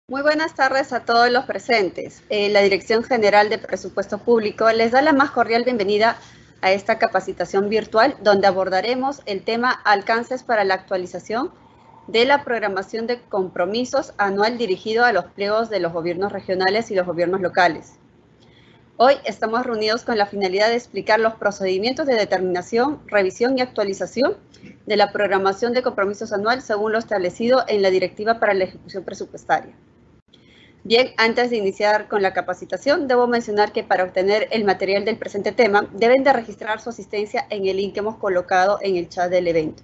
Muy buenas tardes a todos los presentes. La Dirección General de Presupuesto Público les da la más cordial bienvenida a esta capacitación virtual donde abordaremos el tema alcances para la actualización de la programación de compromisos anual dirigido a los pliegos de los gobiernos regionales y los gobiernos locales. Hoy estamos reunidos con la finalidad de explicar los procedimientos de determinación, revisión y actualización de la programación de compromisos anual según lo establecido en la Directiva para la Ejecución Presupuestaria. Bien, antes de iniciar con la capacitación, debo mencionar que para obtener el material del presente tema, deben de registrar su asistencia en el link que hemos colocado en el chat del evento.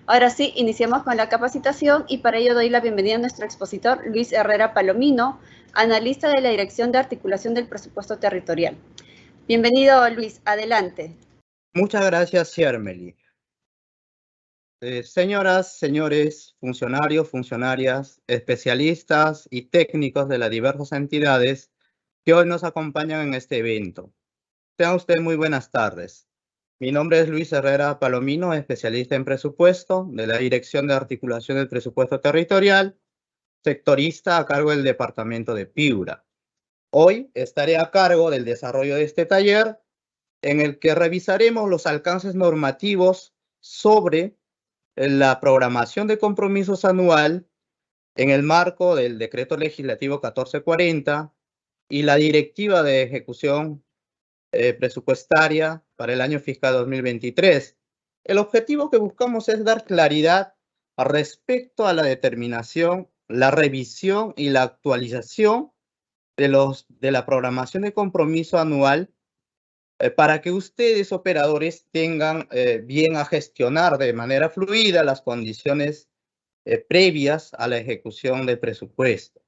Ahora sí, iniciemos con la capacitación y para ello doy la bienvenida a nuestro expositor, Luis Herrera Palomino, analista de la Dirección de Articulación del Presupuesto Territorial. Bienvenido, Luis, adelante. Muchas gracias, Shermely. Señoras, señores, funcionarios, funcionarias, especialistas y técnicos de las diversas entidades que hoy nos acompañan en este evento. Tengan ustedes muy buenas tardes. Mi nombre es Luis Herrera Palomino, especialista en presupuesto de la Dirección de Articulación del Presupuesto Territorial, sectorista a cargo del Departamento de Piura. Hoy estaré a cargo del desarrollo de este taller en el que revisaremos los alcances normativos sobre la programación de compromisos anual en el marco del Decreto Legislativo 1440 y la Directiva de Ejecución Presupuestaria para el año fiscal 2023. El objetivo que buscamos es dar claridad respecto a la determinación, la revisión y la actualización de la programación de compromiso anual para que ustedes, operadores, tengan bien a gestionar de manera fluida las condiciones previas a la ejecución del presupuesto,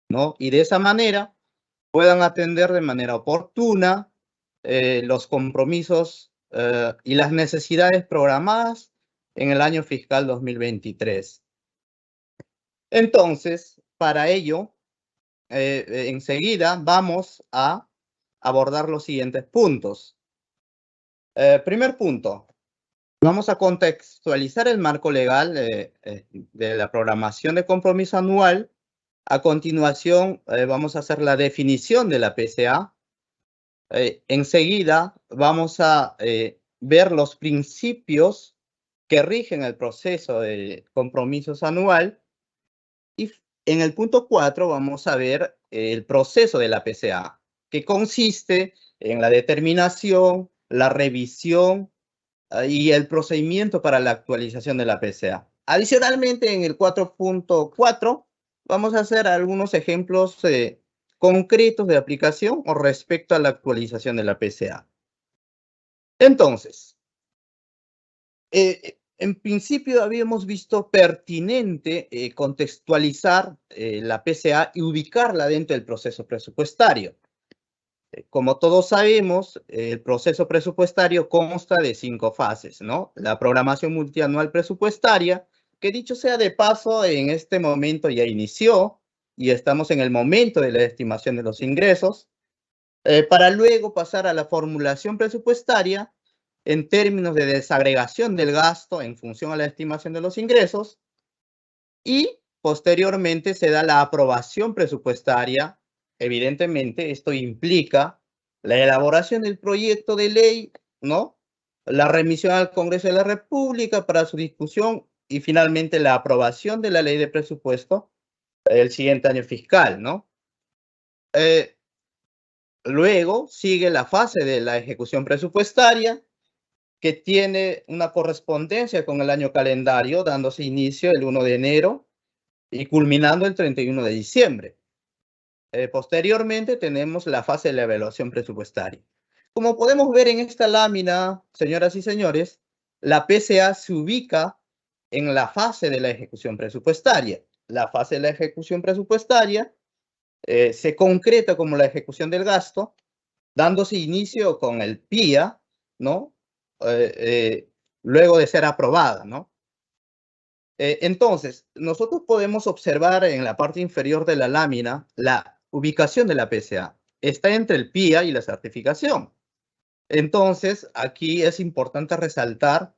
¿no? Y de esa manera puedan atender de manera oportuna los compromisos y las necesidades programadas en el año fiscal 2023. Entonces, para ello, enseguida vamos a abordar los siguientes puntos. Primer punto, vamos a contextualizar el marco legal de la programación de compromiso anual. A continuación, vamos a hacer la definición de la PCA. Enseguida, vamos a ver los principios que rigen el proceso de compromisos anual. Y en el punto 4 vamos a ver el proceso de la PCA, que consiste en la determinación, la revisión y el procedimiento para la actualización de la PCA. Adicionalmente, en el 4.4 vamos a hacer algunos ejemplos concretos de aplicación con respecto a la actualización de la PCA. Entonces, en principio habíamos visto pertinente contextualizar la PCA y ubicarla dentro del proceso presupuestario. Como todos sabemos, el proceso presupuestario consta de 5 fases, ¿no? La programación multianual presupuestaria, que dicho sea de paso, en este momento ya inició y estamos en el momento de la estimación de los ingresos, para luego pasar a la formulación presupuestaria en términos de desagregación del gasto en función a la estimación de los ingresos y posteriormente se da la aprobación presupuestaria. Evidentemente, esto implica la elaboración del proyecto de ley, ¿no? La remisión al Congreso de la República para su discusión y finalmente la aprobación de la ley de presupuesto el siguiente año fiscal, ¿no? Luego sigue la fase de la ejecución presupuestaria, que tiene una correspondencia con el año calendario, dándose inicio el 1 de enero y culminando el 31 de diciembre. Posteriormente tenemos la fase de la evaluación presupuestaria. Como podemos ver en esta lámina, señoras y señores, la PCA se ubica en la fase de la ejecución presupuestaria. La fase de la ejecución presupuestaria se concreta como la ejecución del gasto, dándose inicio con el PIA, ¿no? Luego de ser aprobada, ¿no? Entonces, nosotros podemos observar en la parte inferior de la lámina la ubicación de la PCA. Está entre el PIA y la certificación. Entonces, aquí es importante resaltar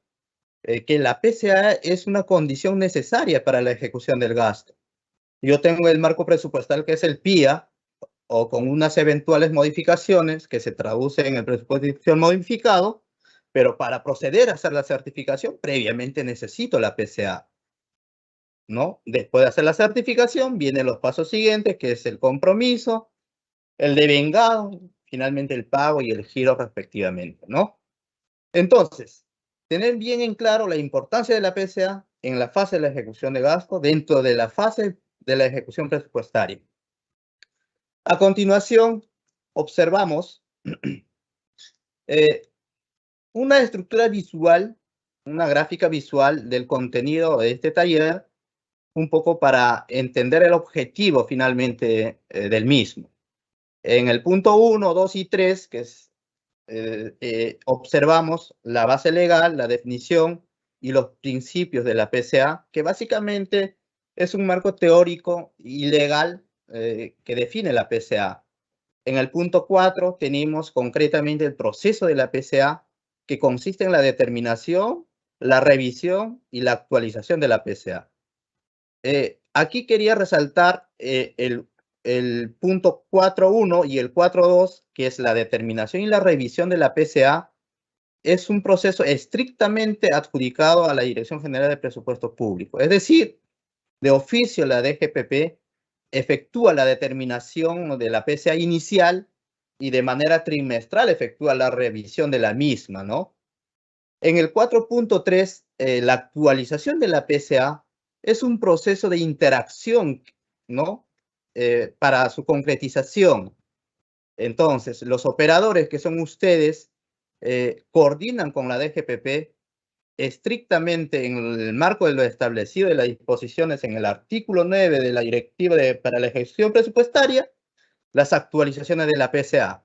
que la PCA es una condición necesaria para la ejecución del gasto. Yo tengo el marco presupuestal que es el PIA, o con unas eventuales modificaciones que se traducen en el presupuesto de ejecución modificado, pero para proceder a hacer la certificación, previamente necesito la PCA, ¿no? Después de hacer la certificación, vienen los pasos siguientes, que es el compromiso, el devengado, finalmente el pago y el giro respectivamente, ¿no? Entonces, tener bien en claro la importancia de la PCA en la fase de la ejecución de gasto dentro de la fase de la ejecución presupuestaria. A continuación, observamos una estructura visual, una gráfica visual del contenido de este taller, un poco para entender el objetivo finalmente del mismo. En el punto 1, 2 y 3, que es, observamos la base legal, la definición y los principios de la PCA, que básicamente es un marco teórico y legal que define la PCA. En el punto 4 tenemos concretamente el proceso de la PCA, que consiste en la determinación, la revisión y la actualización de la PCA. Aquí quería resaltar el punto 4.1 y el 4.2, que es la determinación y la revisión de la PCA. Es un proceso estrictamente adjudicado a la Dirección General de Presupuesto Público. Es decir, de oficio la DGPP efectúa la determinación de la PCA inicial y de manera trimestral efectúa la revisión de la misma, ¿no? En el 4.3, la actualización de la PCA es un proceso de interacción, ¿no? Para su concretización. Entonces, los operadores que son ustedes coordinan con la DGPP estrictamente en el marco de lo establecido de las disposiciones en el artículo 9 de la Directiva para la Ejecución Presupuestaria, las actualizaciones de la PCA.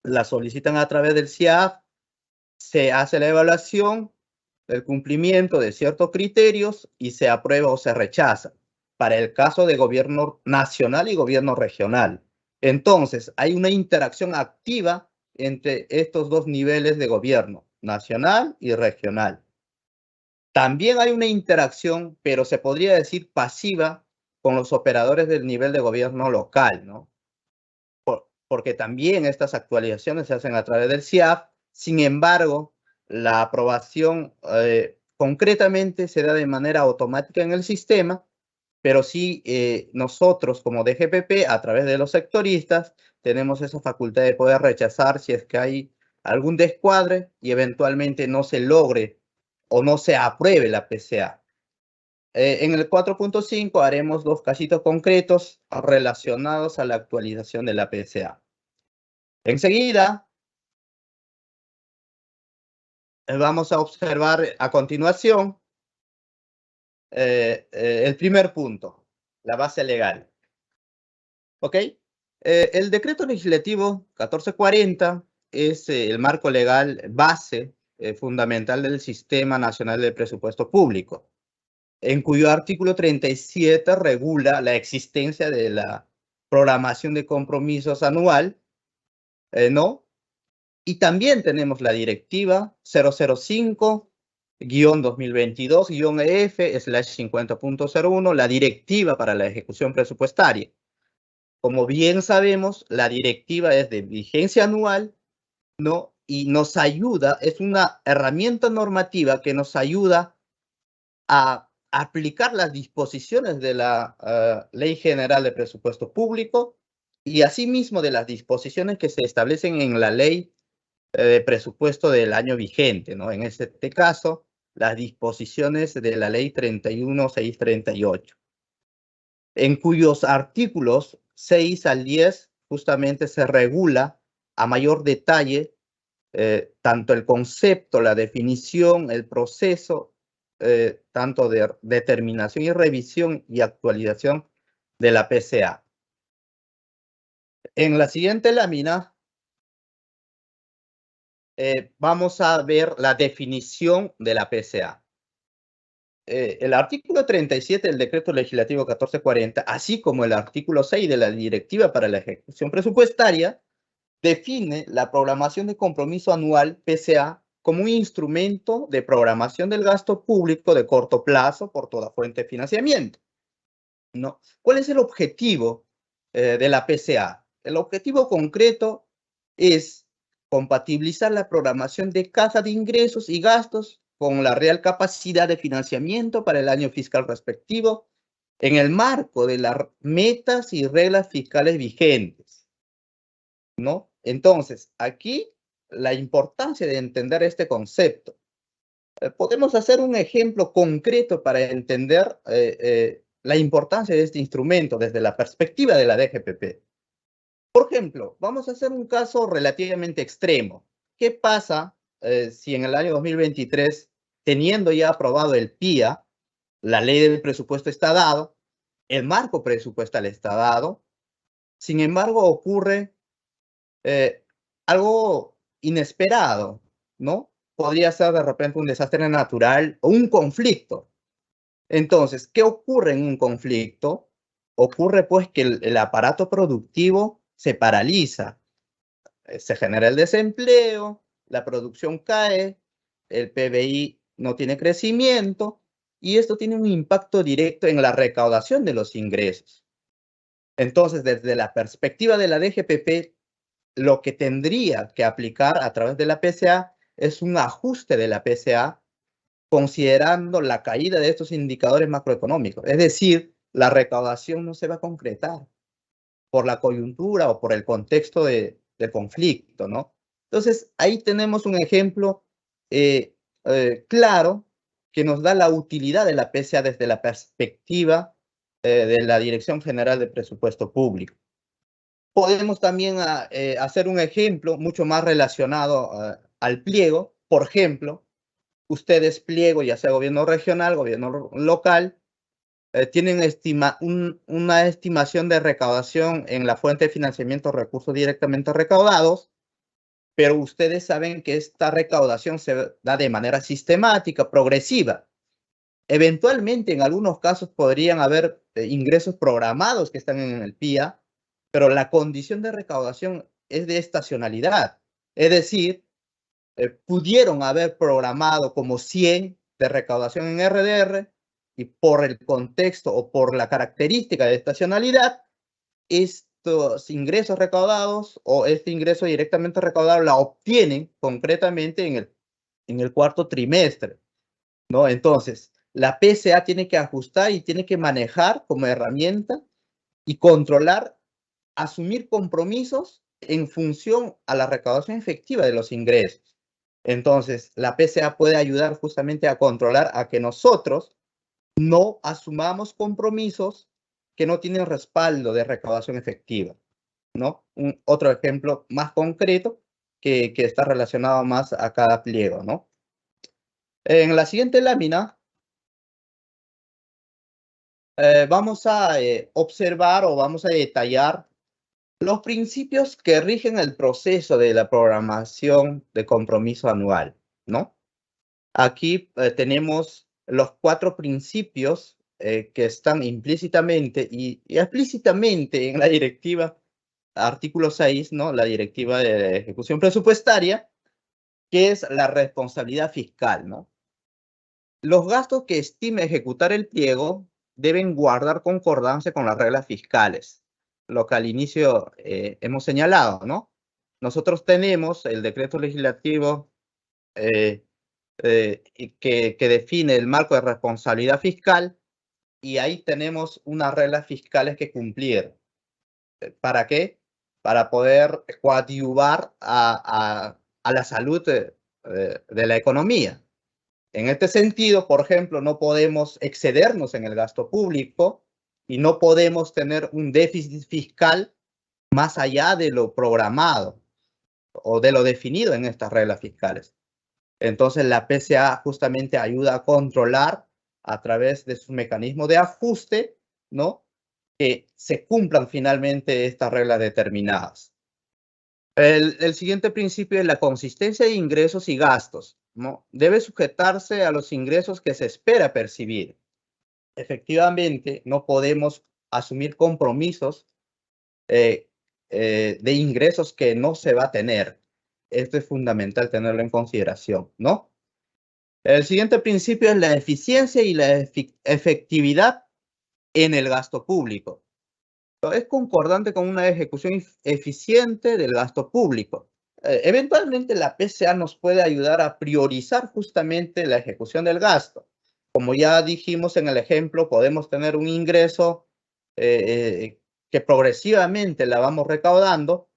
Las solicitan a través del CIAF, se hace la evaluación del cumplimiento de ciertos criterios y se aprueba o se rechaza para el caso de gobierno nacional y gobierno regional. Entonces, hay una interacción activa entre estos dos niveles de gobierno, nacional y regional. También hay una interacción, pero se podría decir pasiva, con los operadores del nivel de gobierno local, ¿no? Porque también estas actualizaciones se hacen a través del CIAF. Sin embargo, la aprobación concretamente se da de manera automática en el sistema, pero sí nosotros como DGPP, a través de los sectoristas, tenemos esa facultad de poder rechazar si es que hay algún descuadre y eventualmente no se logre o no se apruebe la PCA. En el 4.5 haremos dos casitos concretos relacionados a la actualización de la PCA. Enseguida, vamos a observar a continuación el primer punto, la base legal. ¿Ok? El decreto legislativo 1440 es el marco legal base fundamental del Sistema Nacional de Presupuesto Público, en cuyo artículo 37 regula la existencia de la programación de compromisos anual, ¿no? Y también tenemos la directiva 005-2022-EF/50.01, la directiva para la ejecución presupuestaria. Como bien sabemos, la directiva es de vigencia anual, ¿no? Y nos ayuda, es una herramienta normativa que nos ayuda a aplicar las disposiciones de la Ley General de Presupuesto Público y asimismo de las disposiciones que se establecen en la Ley de Presupuesto del año vigente, ¿no? En este caso, las disposiciones de la Ley 31.638, en cuyos artículos 6 al 10 justamente se regula a mayor detalle tanto el concepto, la definición, el proceso, tanto de determinación y revisión y actualización de la PCA. En la siguiente lámina vamos a ver la definición de la PCA. El artículo 37 del decreto legislativo 1440, así como el artículo 6 de la Directiva para la Ejecución Presupuestaria, define la programación de compromiso anual PCA como un instrumento de programación del gasto público de corto plazo por toda fuente de financiamiento. ¿no? ¿Cuál es el objetivo de la PCA? El objetivo concreto es compatibilizar la programación de caja de ingresos y gastos con la real capacidad de financiamiento para el año fiscal respectivo en el marco de las metas y reglas fiscales vigentes, ¿no? Entonces, aquí la importancia de entender este concepto. Podemos hacer un ejemplo concreto para entender la importancia de este instrumento desde la perspectiva de la DGPP. Por ejemplo, vamos a hacer un caso relativamente extremo. ¿Qué pasa si en el año 2023, teniendo ya aprobado el PIA, la ley del presupuesto está dado, el marco presupuestal está dado, sin embargo ocurre algo inesperado, ¿no? Podría ser de repente un desastre natural o un conflicto. Entonces, ¿qué ocurre en un conflicto? Ocurre pues que el aparato productivo se paraliza, se genera el desempleo, la producción cae, el PBI no tiene crecimiento y esto tiene un impacto directo en la recaudación de los ingresos. Entonces, desde la perspectiva de la DGPP, lo que tendría que aplicar a través de la PCA es un ajuste de la PCA considerando la caída de estos indicadores macroeconómicos. Es decir, la recaudación no se va a concretar por la coyuntura o por el contexto de conflicto, ¿no? Entonces, ahí tenemos un ejemplo claro que nos da la utilidad de la PCA desde la perspectiva de la Dirección General de Presupuesto Público. Podemos también hacer un ejemplo mucho más relacionado al pliego. Por ejemplo, ustedes pliego, ya sea gobierno regional, gobierno local, tienen una estimación de recaudación en la fuente de financiamiento recursos directamente recaudados, pero ustedes saben que esta recaudación se da de manera sistemática, progresiva. Eventualmente, en algunos casos, podrían haber ingresos programados que están en el PIA, pero la condición de recaudación es de estacionalidad. Es decir, pudieron haber programado como 100 de recaudación en RDR y por el contexto o por la característica de estacionalidad, estos ingresos recaudados o este ingreso directamente recaudado la obtienen concretamente en el cuarto trimestre, ¿no? Entonces, la PCA tiene que ajustar y tiene que manejar como herramienta y controlar, asumir compromisos en función a la recaudación efectiva de los ingresos. Entonces, la PCA puede ayudar justamente a controlar a que nosotros no asumamos compromisos que no tienen respaldo de recaudación efectiva, ¿no? Otro ejemplo más concreto que está relacionado más a cada pliego, ¿no? En la siguiente lámina vamos a observar o vamos a detallar los principios que rigen el proceso de la programación de compromiso anual, ¿no? Aquí tenemos los 4 principios que están implícitamente y explícitamente en la directiva, artículo 6, ¿no? La directiva de ejecución presupuestaria, que es la responsabilidad fiscal, ¿no? Los gastos que estime ejecutar el pliego deben guardar concordancia con las reglas fiscales, lo que al inicio hemos señalado, ¿no? Nosotros tenemos el decreto legislativo que define el marco de responsabilidad fiscal y ahí tenemos unas reglas fiscales que cumplir. ¿Para qué? Para poder coadyuvar a la salud de la economía. En este sentido, por ejemplo, no podemos excedernos en el gasto público y no podemos tener un déficit fiscal más allá de lo programado o de lo definido en estas reglas fiscales. Entonces, la PCA justamente ayuda a controlar a través de su mecanismo de ajuste, ¿no? Que se cumplan finalmente estas reglas determinadas. El siguiente principio es la consistencia de ingresos y gastos, ¿no? Debe sujetarse a los ingresos que se espera percibir. Efectivamente, no podemos asumir compromisos de ingresos que no se va a tener. Esto es fundamental tenerlo en consideración, ¿no? El siguiente principio es la eficiencia y la efectividad en el gasto público. Es concordante con una ejecución eficiente del gasto público. Eventualmente la PCA nos puede ayudar a priorizar justamente la ejecución del gasto. Como ya dijimos en el ejemplo, podemos tener un ingreso que progresivamente la vamos recaudando,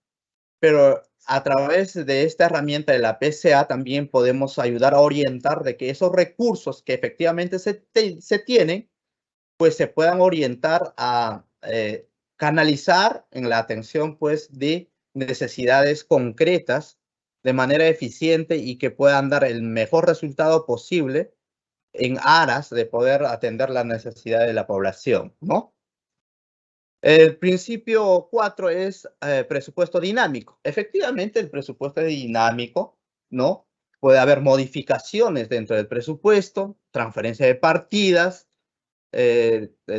pero a través de esta herramienta de la PCA también podemos ayudar a orientar de que esos recursos que efectivamente se tienen, pues se puedan orientar a canalizar en la atención pues de necesidades concretas de manera eficiente y que puedan dar el mejor resultado posible en aras de poder atender la necesidad de la población, ¿no? El principio 4 es presupuesto dinámico. Efectivamente, el presupuesto es dinámico, ¿no? Puede haber modificaciones dentro del presupuesto, transferencia de partidas,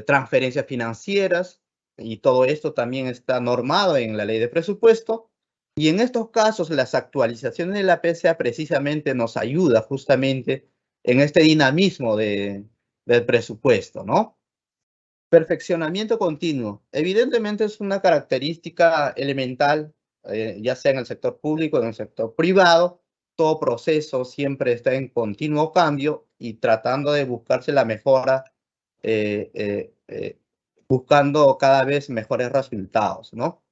transferencias financieras, y todo esto también está normado en la ley de presupuesto. Y en estos casos, las actualizaciones de la PCA precisamente nos ayuda justamente en este dinamismo del presupuesto, ¿no? Perfeccionamiento continuo. Evidentemente es una característica elemental, ya sea en el sector público o en el sector privado. Todo proceso siempre está en continuo cambio y tratando de buscarse la mejora, buscando cada vez mejores resultados, ¿no?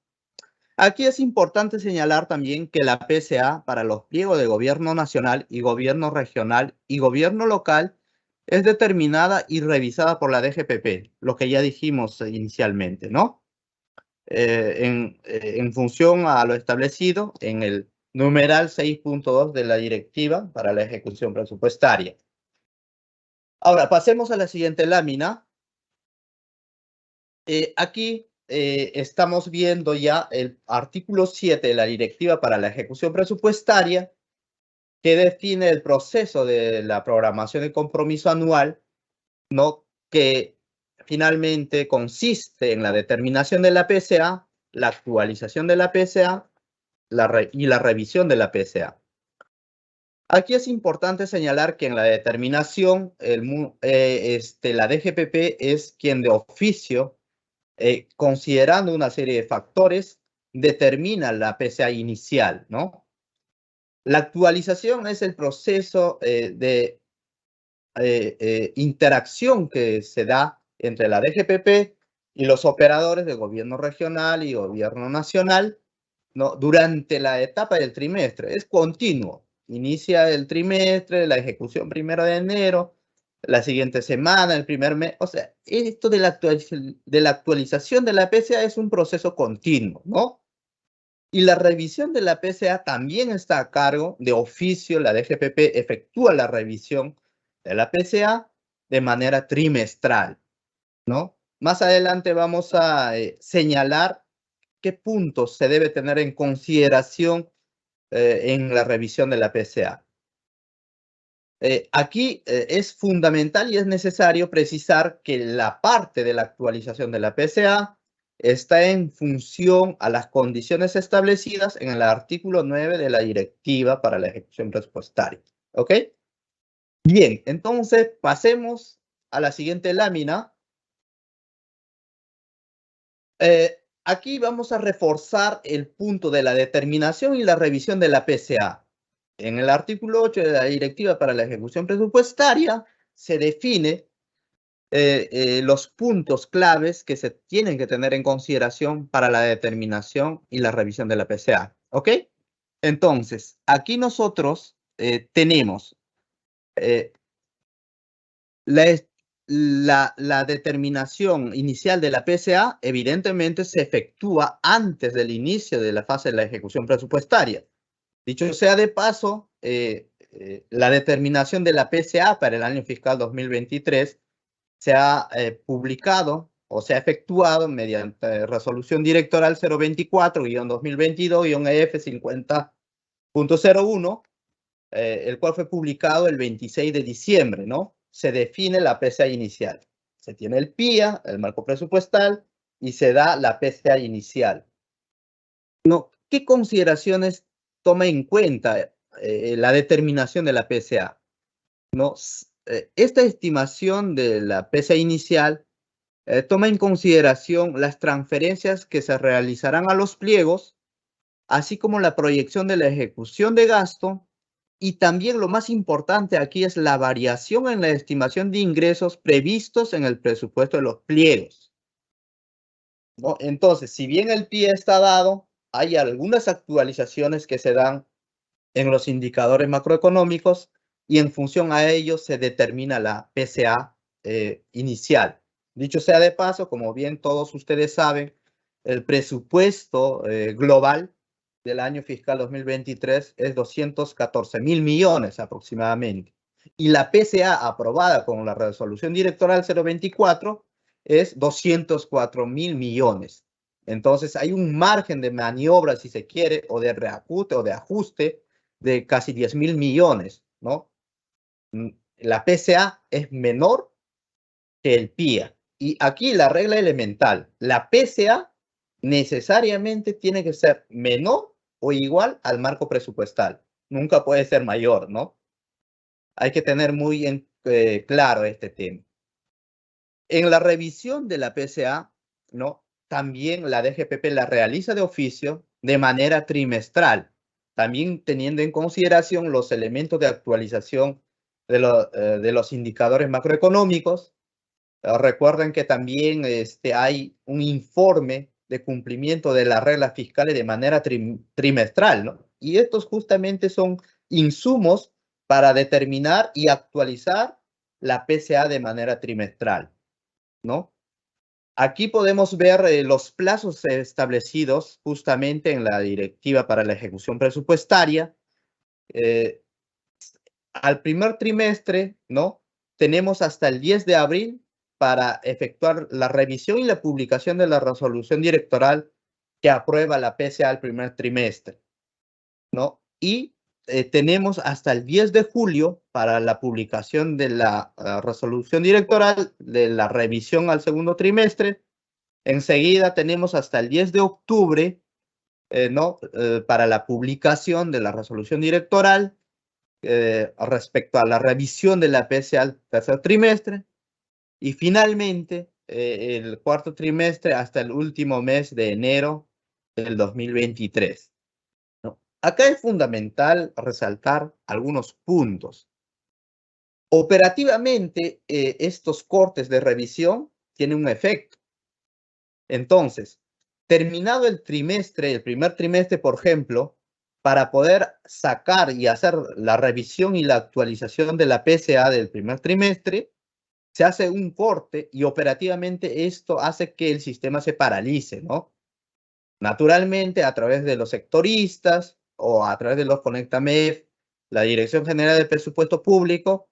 Aquí es importante señalar también que la PCA para los pliegos de gobierno nacional y gobierno regional y gobierno local es determinada y revisada por la DGPP, lo que ya dijimos inicialmente, ¿no? En función a lo establecido en el numeral 6.2 de la directiva para la ejecución presupuestaria. Ahora, pasemos a la siguiente lámina. Aquí estamos viendo ya el artículo 7 de la directiva para la ejecución presupuestaria, que define el proceso de la programación de compromiso anual, ¿no? Que finalmente consiste en la determinación de la PCA, la actualización de la PCA y la revisión de la PCA. Aquí es importante señalar que en la determinación, la DGPP es quien de oficio, considerando una serie de factores, determina la PCA inicial, ¿no? La actualización es el proceso de interacción que se da entre la DGPP y los operadores de gobierno regional y gobierno nacional, ¿no? Durante la etapa del trimestre. Es continuo. Inicia el trimestre, la ejecución 1 de enero, la siguiente semana, el primer mes. O sea, esto de la actualización de la PCA es un proceso continuo, ¿no? Y la revisión de la PCA también está a cargo de oficio. La DGPP efectúa la revisión de la PCA de manera trimestral, ¿no? Más adelante vamos a señalar qué puntos se debe tener en consideración en la revisión de la PCA. Aquí es fundamental y es necesario precisar que la parte de la actualización de la PCA está en función a las condiciones establecidas en el artículo 9 de la Directiva para la Ejecución Presupuestaria. ¿Ok? Bien, entonces pasemos a la siguiente lámina. Aquí vamos a reforzar el punto de la determinación y la revisión de la PCA. En el artículo 8 de la Directiva para la Ejecución Presupuestaria se define los puntos claves que se tienen que tener en consideración para la determinación y la revisión de la PCA. ¿Ok? Entonces, aquí nosotros tenemos la determinación inicial de la PCA, evidentemente se efectúa antes del inicio de la fase de la ejecución presupuestaria. Dicho sea de paso, la determinación de la PCA para el año fiscal 2023 se ha publicado o se ha efectuado mediante resolución directoral 024-2022-EF 50.01, el cual fue publicado el 26 de diciembre, ¿no? Se define la PCA inicial. Se tiene el PIA, el marco presupuestal, y se da la PCA inicial. ¿No? ¿Qué consideraciones toma en cuenta la determinación de la PCA? ¿No? Esta estimación de la PCA inicial toma en consideración las transferencias que se realizarán a los pliegos, así como la proyección de la ejecución de gasto, y también lo más importante aquí es la variación en la estimación de ingresos previstos en el presupuesto de los pliegos, ¿no? Entonces, si bien el pie está dado, hay algunas actualizaciones que se dan en los indicadores macroeconómicos y en función a ellos se determina la PCA inicial. Dicho sea de paso, como bien todos ustedes saben, el presupuesto global del año fiscal 2023 es 214.000 millones aproximadamente. Y la PCA aprobada con la resolución directoral 024 es 204.000 millones. Entonces hay un margen de maniobra, si se quiere, o de reajuste o de ajuste de casi 10.000 millones, ¿no? La PCA es menor que el PIA. Y aquí la regla elemental, la PCA necesariamente tiene que ser menor o igual al marco presupuestal. Nunca puede ser mayor, ¿no? Hay que tener muy claro este tema. En la revisión de la PCA, ¿no? También la DGPP la realiza de oficio de manera trimestral, también teniendo en consideración los elementos de actualización de los indicadores macroeconómicos. Recuerden que también hay un informe de cumplimiento de las reglas fiscales de manera trimestral, ¿no? Y estos justamente son insumos para determinar y actualizar la PCA de manera trimestral, ¿no? Aquí podemos ver los plazos establecidos justamente en la Directiva para la Ejecución Presupuestaria. Al primer trimestre, ¿no? Tenemos hasta el 10 de abril para efectuar la revisión y la publicación de la resolución directoral que aprueba la PCA al primer trimestre, ¿no? Y tenemos hasta el 10 de julio para la publicación de la resolución directoral de la revisión al segundo trimestre. Enseguida tenemos hasta el 10 de octubre, ¿no? Para la publicación de la resolución directoral respecto a la revisión de la PCA al tercer trimestre. Y finalmente, el cuarto trimestre hasta el último mes de enero del 2023. ¿No? Acá es fundamental resaltar algunos puntos. Operativamente, estos cortes de revisión tienen un efecto. Entonces, terminado el trimestre, el primer trimestre, por ejemplo, para poder sacar y hacer la revisión y la actualización de la PCA del primer trimestre, se hace un corte y operativamente esto hace que el sistema se paralice, ¿no? Naturalmente, a través de los sectoristas o a través de los CONECTAMEF, la Dirección General del Presupuesto Público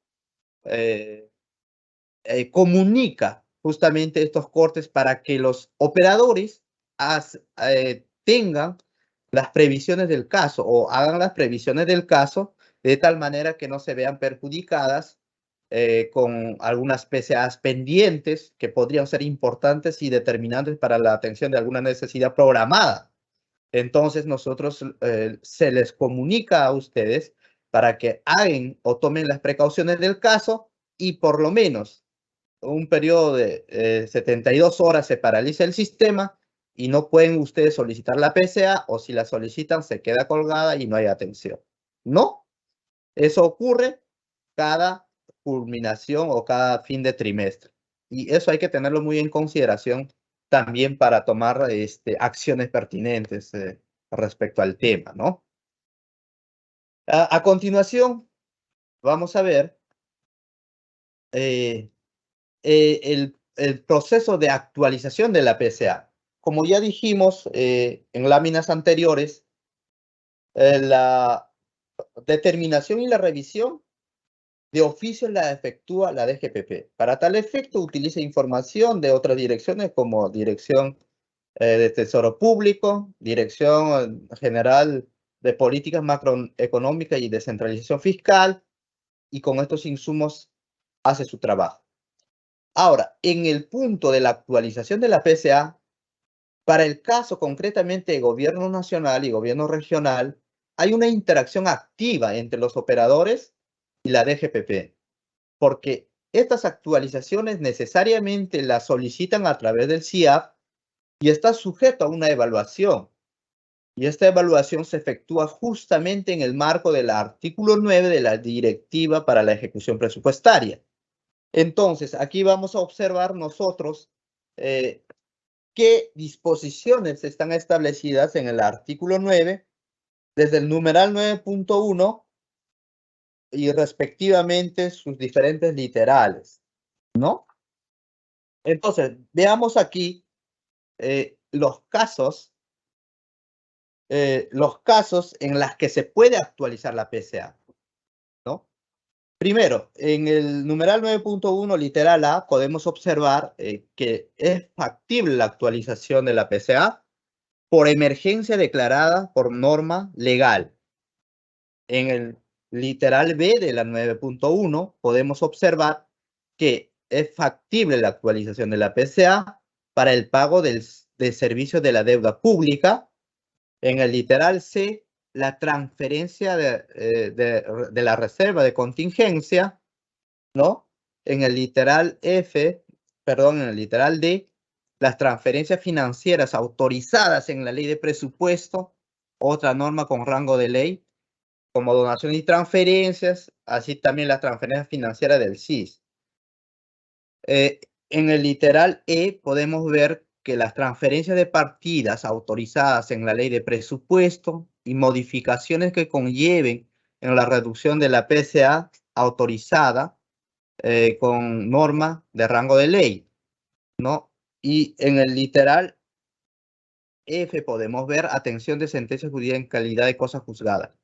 comunica justamente estos cortes para que los operadores tengan las previsiones del caso o hagan las previsiones del caso de tal manera que no se vean perjudicadas con algunas PCAs pendientes que podrían ser importantes y determinantes para la atención de alguna necesidad programada. Entonces nosotros se les comunica a ustedes para que hagan o tomen las precauciones del caso y por lo menos un periodo de 72 horas se paraliza el sistema y no pueden ustedes solicitar la PCA o si la solicitan se queda colgada y no hay atención. No, eso ocurre cada culminación o cada fin de trimestre. Y eso hay que tenerlo muy en consideración también para tomar acciones pertinentes respecto al tema, ¿no? A continuación, vamos a ver el proceso de actualización de la PCA. Como ya dijimos en láminas anteriores, la determinación y la revisión de oficio la efectúa la DGPP. Para tal efecto, utiliza información de otras direcciones como Dirección de Tesoro Público, Dirección General de Políticas Macroeconómicas y Descentralización Fiscal, y con estos insumos hace su trabajo. Ahora, en el punto de la actualización de la PCA, para el caso concretamente de gobierno nacional y gobierno regional, hay una interacción activa entre los operadores y la DGPP, porque estas actualizaciones necesariamente las solicitan a través del CIAP y está sujeto a una evaluación. Y esta evaluación se efectúa justamente en el marco del artículo 9 de la Directiva para la Ejecución Presupuestaria. Entonces, aquí vamos a observar nosotros qué disposiciones están establecidas en el artículo 9, desde el numeral 9.1 y respectivamente sus diferentes literales, ¿no? Entonces, veamos aquí los casos en los que se puede actualizar la PCA, ¿no? Primero, en el numeral 9.1, literal A, podemos observar que es factible la actualización de la PCA por emergencia declarada por norma legal. En el literal B de la 9.1 podemos observar que es factible la actualización de la PCA para el pago del servicio de la deuda pública. En el literal C, la transferencia de la reserva de contingencia, ¿no? En el literal F, perdón, en el literal D, las transferencias financieras autorizadas en la ley de presupuesto, otra norma con rango de ley, como donaciones y transferencias, así también las transferencias financieras del SIS. En el literal E podemos ver que las transferencias de partidas autorizadas en la ley de presupuesto y modificaciones que conlleven en la reducción de la PCA autorizada con norma de rango de ley, ¿no? Y en el literal F podemos ver atención de sentencia judicial en calidad de cosa juzgada.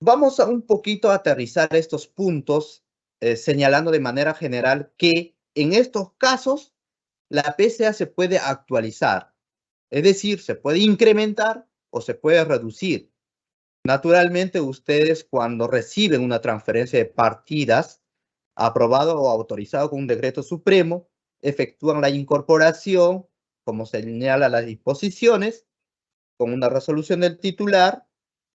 Vamos a un poquito a aterrizar estos puntos, señalando de manera general que en estos casos la PCA se puede actualizar, es decir, se puede incrementar o se puede reducir. Naturalmente, ustedes cuando reciben una transferencia de partidas, aprobado o autorizado con un decreto supremo, efectúan la incorporación, como señala las disposiciones, con una resolución del titular,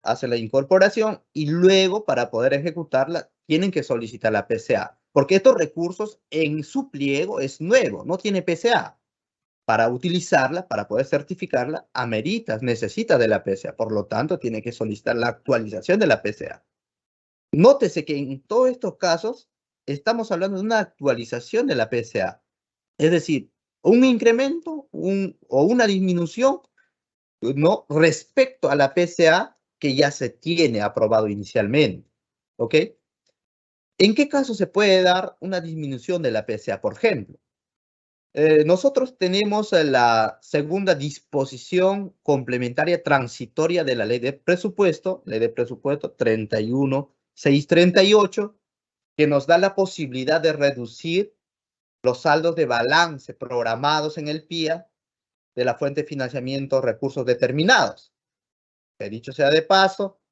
hacen la incorporación y luego para poder ejecutarla tienen que solicitar la PCA, porque estos recursos en su pliego es nuevo, no tiene PCA. Para utilizarla, para poder certificarla, necesita de la PCA, por lo tanto tiene que solicitar la actualización de la PCA. Nótese que en todos estos casos estamos hablando de una actualización de la PCA, es decir, un incremento o una disminución, ¿no? Respecto a la PCA que ya se tiene aprobado inicialmente, ¿ok? ¿En qué caso se puede dar una disminución de la PCA? Por ejemplo, nosotros tenemos la segunda disposición complementaria transitoria de la ley de presupuesto 31.638, que nos da la posibilidad de reducir los saldos de balance programados en el PIA de la fuente de financiamiento recursos determinados. Que dicho sea de paso,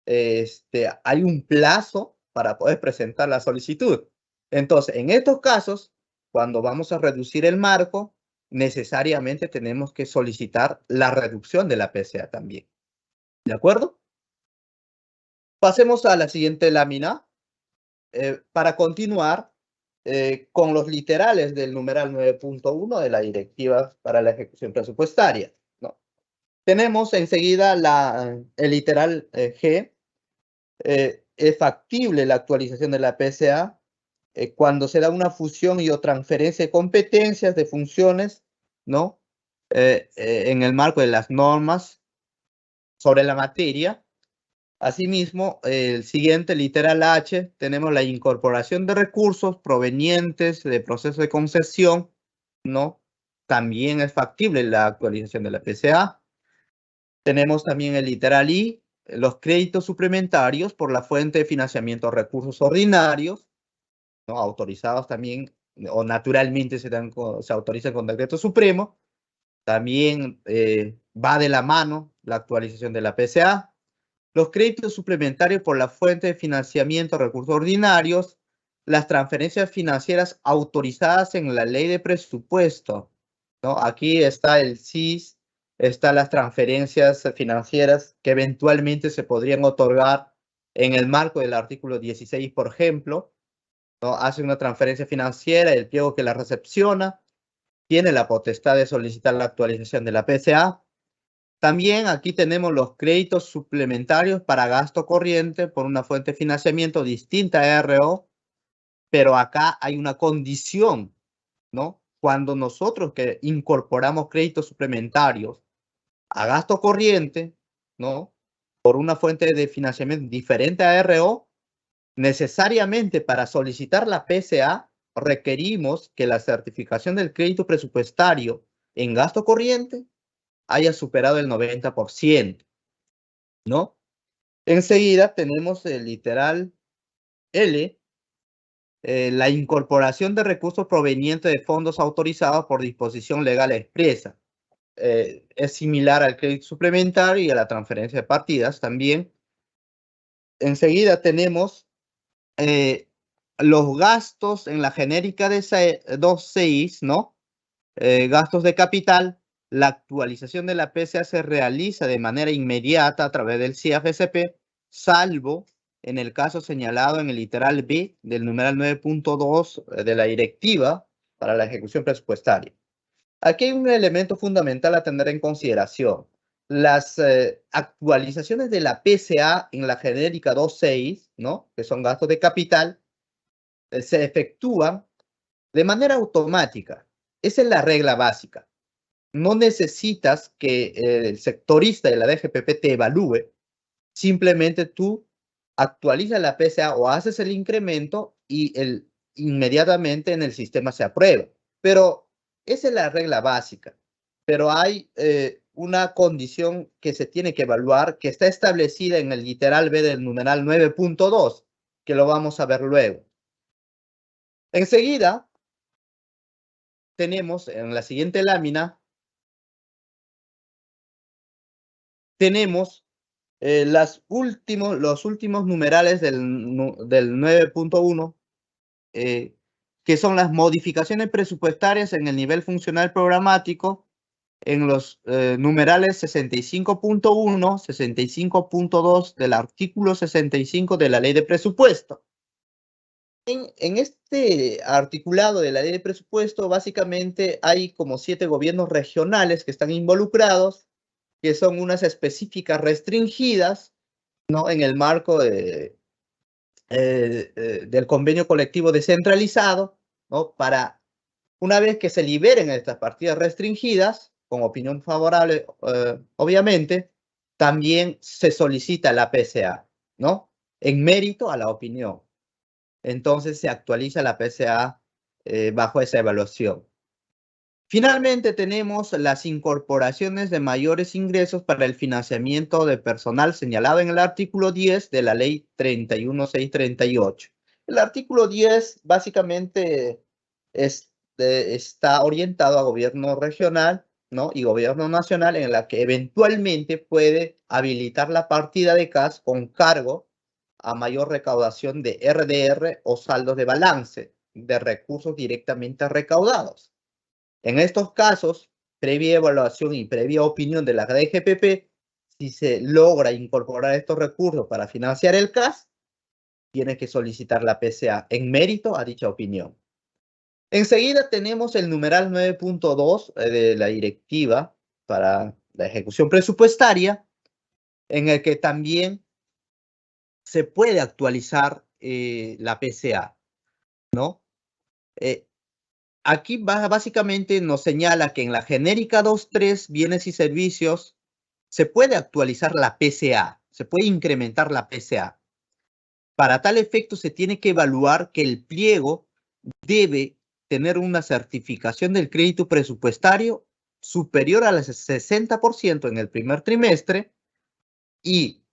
hay un plazo para poder presentar la solicitud. Entonces, en estos casos, cuando vamos a reducir el marco, necesariamente tenemos que solicitar la reducción de la PCA también. ¿De acuerdo? Pasemos a la siguiente lámina para continuar con los literales del numeral 9.1 de la Directiva para la Ejecución Presupuestaria, ¿no? Tenemos enseguida el literal G. Es factible la actualización de la PCA cuando se da una fusión y o transferencia de competencias, de funciones, ¿no? En el marco de las normas sobre la materia. Asimismo, el siguiente, literal H, tenemos la incorporación de recursos provenientes de procesos de concesión, ¿no? También es factible la actualización de la PCA. Tenemos también el literal I, los créditos suplementarios por la fuente de financiamiento de recursos ordinarios, ¿no? Autorizados también, o naturalmente se autorizan con decreto supremo. También va de la mano la actualización de la PCA. Los créditos suplementarios por la fuente de financiamiento de recursos ordinarios, las transferencias financieras autorizadas en la ley de presupuesto, ¿no? Aquí está el SIS, están las transferencias financieras que eventualmente se podrían otorgar en el marco del artículo 16, por ejemplo, ¿no? Hace una transferencia financiera, el pliego que la recepciona tiene la potestad de solicitar la actualización de la PCA. También aquí tenemos los créditos suplementarios para gasto corriente por una fuente de financiamiento distinta a RO, pero acá hay una condición, ¿no? Cuando nosotros que incorporamos créditos suplementarios a gasto corriente, ¿no? Por una fuente de financiamiento diferente a RO, necesariamente para solicitar la PCA requerimos que la certificación del crédito presupuestario en gasto corriente haya superado el 90%, ¿no? Enseguida tenemos el literal L, la incorporación de recursos provenientes de fondos autorizados por disposición legal expresa. Es similar al crédito suplementario y a la transferencia de partidas también. Enseguida tenemos los gastos en la genérica de 2.6, ¿no? Gastos de capital. La actualización de la PCA se realiza de manera inmediata a través del CIAF-SP, salvo en el caso señalado en el literal B del numeral 9.2 de la directiva para la ejecución presupuestaria. Aquí hay un elemento fundamental a tener en consideración. Las actualizaciones de la PCA en la genérica 2.6, ¿no? Que son gastos de capital, se efectúan de manera automática. Esa es la regla básica. No necesitas que el sectorista de la DGPP te evalúe. Simplemente tú actualizas la PCA o haces el incremento y inmediatamente en el sistema se aprueba. Pero esa es la regla básica. Pero hay una condición que se tiene que evaluar que está establecida en el literal B del numeral 9.2, que lo vamos a ver luego. Enseguida, tenemos en la siguiente lámina, tenemos los últimos numerales del 9.1, que son las modificaciones presupuestarias en el nivel funcional programático en los numerales 65.1, 65.2 del artículo 65 de la Ley de Presupuesto. En este articulado de la Ley de Presupuesto, básicamente hay como 7 gobiernos regionales que están involucrados, que son unas específicas restringidas, ¿no? En el marco del convenio colectivo descentralizado, ¿no? Para, una vez que se liberen estas partidas restringidas, con opinión favorable, obviamente, también se solicita la PCA, ¿no? En mérito a la opinión. Entonces se actualiza la PCA bajo esa evaluación. Finalmente tenemos las incorporaciones de mayores ingresos para el financiamiento de personal señalado en el artículo 10 de la ley 31638. El artículo 10 básicamente está orientado a gobierno regional, ¿no? Y gobierno nacional, en la que eventualmente puede habilitar la partida de CAS con cargo a mayor recaudación de RDR o saldos de balance de recursos directamente recaudados. En estos casos, previa evaluación y previa opinión de la DGPP, si se logra incorporar estos recursos para financiar el CAS, tiene que solicitar la PCA en mérito a dicha opinión. Enseguida tenemos el numeral 9.2 de la directiva para la ejecución presupuestaria, en el que también se puede actualizar la PCA, ¿no? Aquí básicamente nos señala que en la genérica 2.3, bienes y servicios, se puede actualizar la PCA, se puede incrementar la PCA. Para tal efecto, se tiene que evaluar que el pliego debe tener una certificación del crédito presupuestario superior al 60% en el primer trimestre y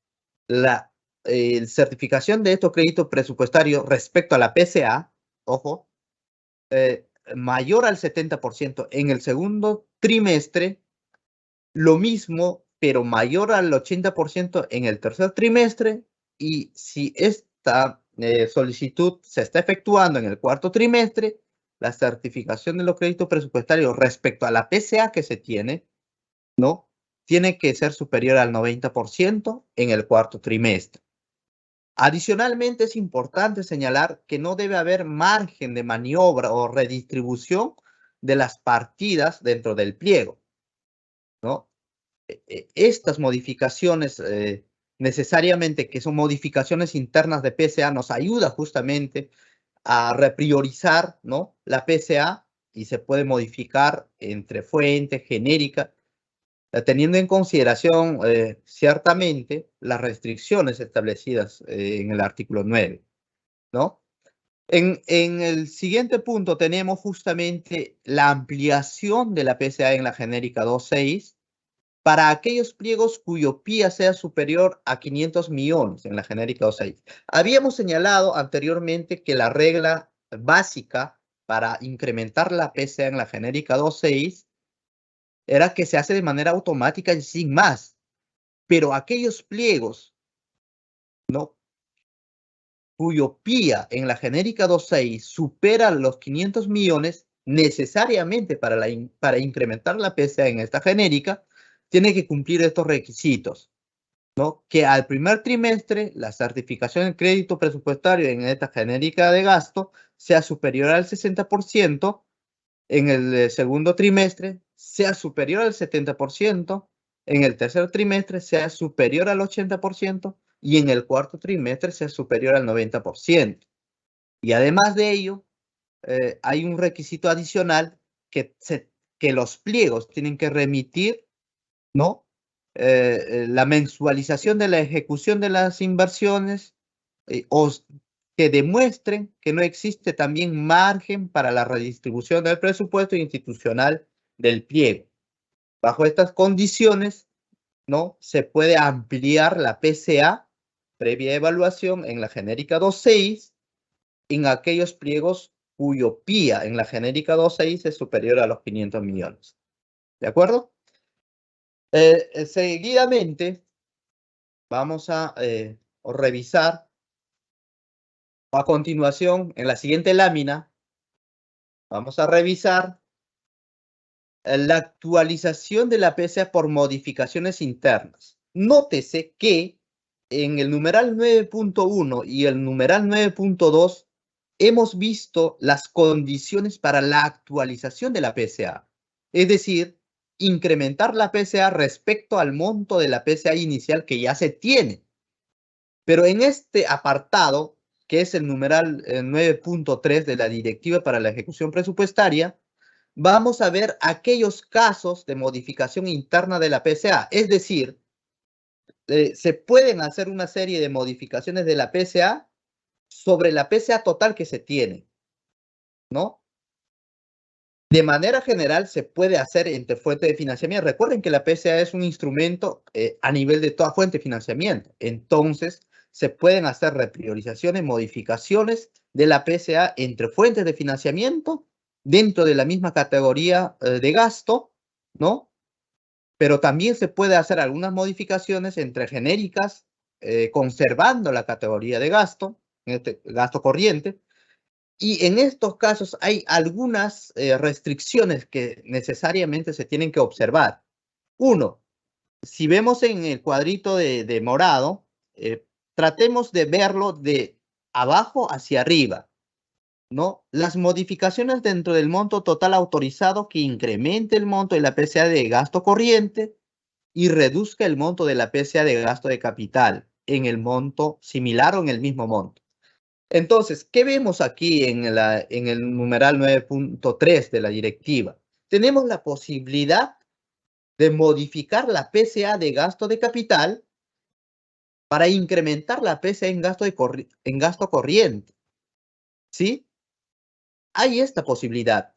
la certificación de estos créditos presupuestarios respecto a la PCA, ojo, mayor al 70% en el segundo trimestre, lo mismo, pero mayor al 80% en el tercer trimestre, y si esta solicitud se está efectuando en el cuarto trimestre, la certificación de los créditos presupuestarios respecto a la PCA que se tiene, ¿no? Tiene que ser superior al 90% en el cuarto trimestre. Adicionalmente, es importante señalar que no debe haber margen de maniobra o redistribución de las partidas dentro del pliego, ¿no? Estas modificaciones necesariamente, que son modificaciones internas de PSA, nos ayuda justamente a repriorizar, ¿no?, la PSA, y se puede modificar entre fuente, genérica, teniendo en consideración ciertamente las restricciones establecidas en el artículo 9, ¿no? En el siguiente punto tenemos justamente la ampliación de la PSA en la genérica 2.6 para aquellos pliegos cuyo PIA sea superior a 500 millones en la genérica 2.6. Habíamos señalado anteriormente que la regla básica para incrementar la PSA en la genérica 2.6 era que se hace de manera automática y sin más. Pero aquellos pliegos, ¿no?, cuyo PIA en la genérica 2.6 supera los 500 millones, necesariamente para incrementar la PSA en esta genérica, tiene que cumplir estos requisitos, ¿no? Que al primer trimestre la certificación del crédito presupuestario en esta genérica de gasto sea superior al 60%, en el segundo trimestre sea superior al 70%, en el tercer trimestre sea superior al 80% y en el cuarto trimestre sea superior al 90%. Y además de ello, hay un requisito adicional que los pliegos tienen que remitir, ¿no?, la mensualización de la ejecución de las inversiones o que demuestren que no existe también margen para la redistribución del presupuesto institucional del pliego. Bajo estas condiciones, ¿no?, se puede ampliar la PSA previa evaluación en la genérica 2.6 en aquellos pliegos cuyo PIA en la genérica 2.6 es superior a los 500 millones. ¿De acuerdo? Seguidamente, vamos a revisar a continuación, en la siguiente lámina, vamos a revisar la actualización de la PSA por modificaciones internas. Nótese que en el numeral 9.1 y el numeral 9.2 hemos visto las condiciones para la actualización de la PSA. Es decir, incrementar la PSA respecto al monto de la PSA inicial que ya se tiene. Pero en este apartado, que es el numeral 9.3 de la Directiva para la Ejecución Presupuestaria, vamos a ver aquellos casos de modificación interna de la PSA. Es decir, se pueden hacer una serie de modificaciones de la PSA sobre la PSA total que se tiene, ¿no? De manera general, se puede hacer entre fuentes de financiamiento. Recuerden que la PSA es un instrumento a nivel de toda fuente de financiamiento. Entonces, se pueden hacer repriorizaciones, modificaciones de la PSA entre fuentes de financiamiento dentro de la misma categoría de gasto, ¿no? Pero también se puede hacer algunas modificaciones entre genéricas, conservando la categoría de gasto, en este gasto corriente. Y en estos casos hay algunas restricciones que necesariamente se tienen que observar. Uno, si vemos en el cuadrito de morado, tratemos de verlo de abajo hacia arriba, ¿no? Las modificaciones dentro del monto total autorizado que incremente el monto de la PSA de gasto corriente y reduzca el monto de la PSA de gasto de capital en el monto similar o en el mismo monto. Entonces, ¿qué vemos aquí en el numeral 9.3 de la directiva? Tenemos la posibilidad de modificar la PSA de gasto de capital para incrementar la PSA en gasto corriente, ¿sí? Hay esta posibilidad,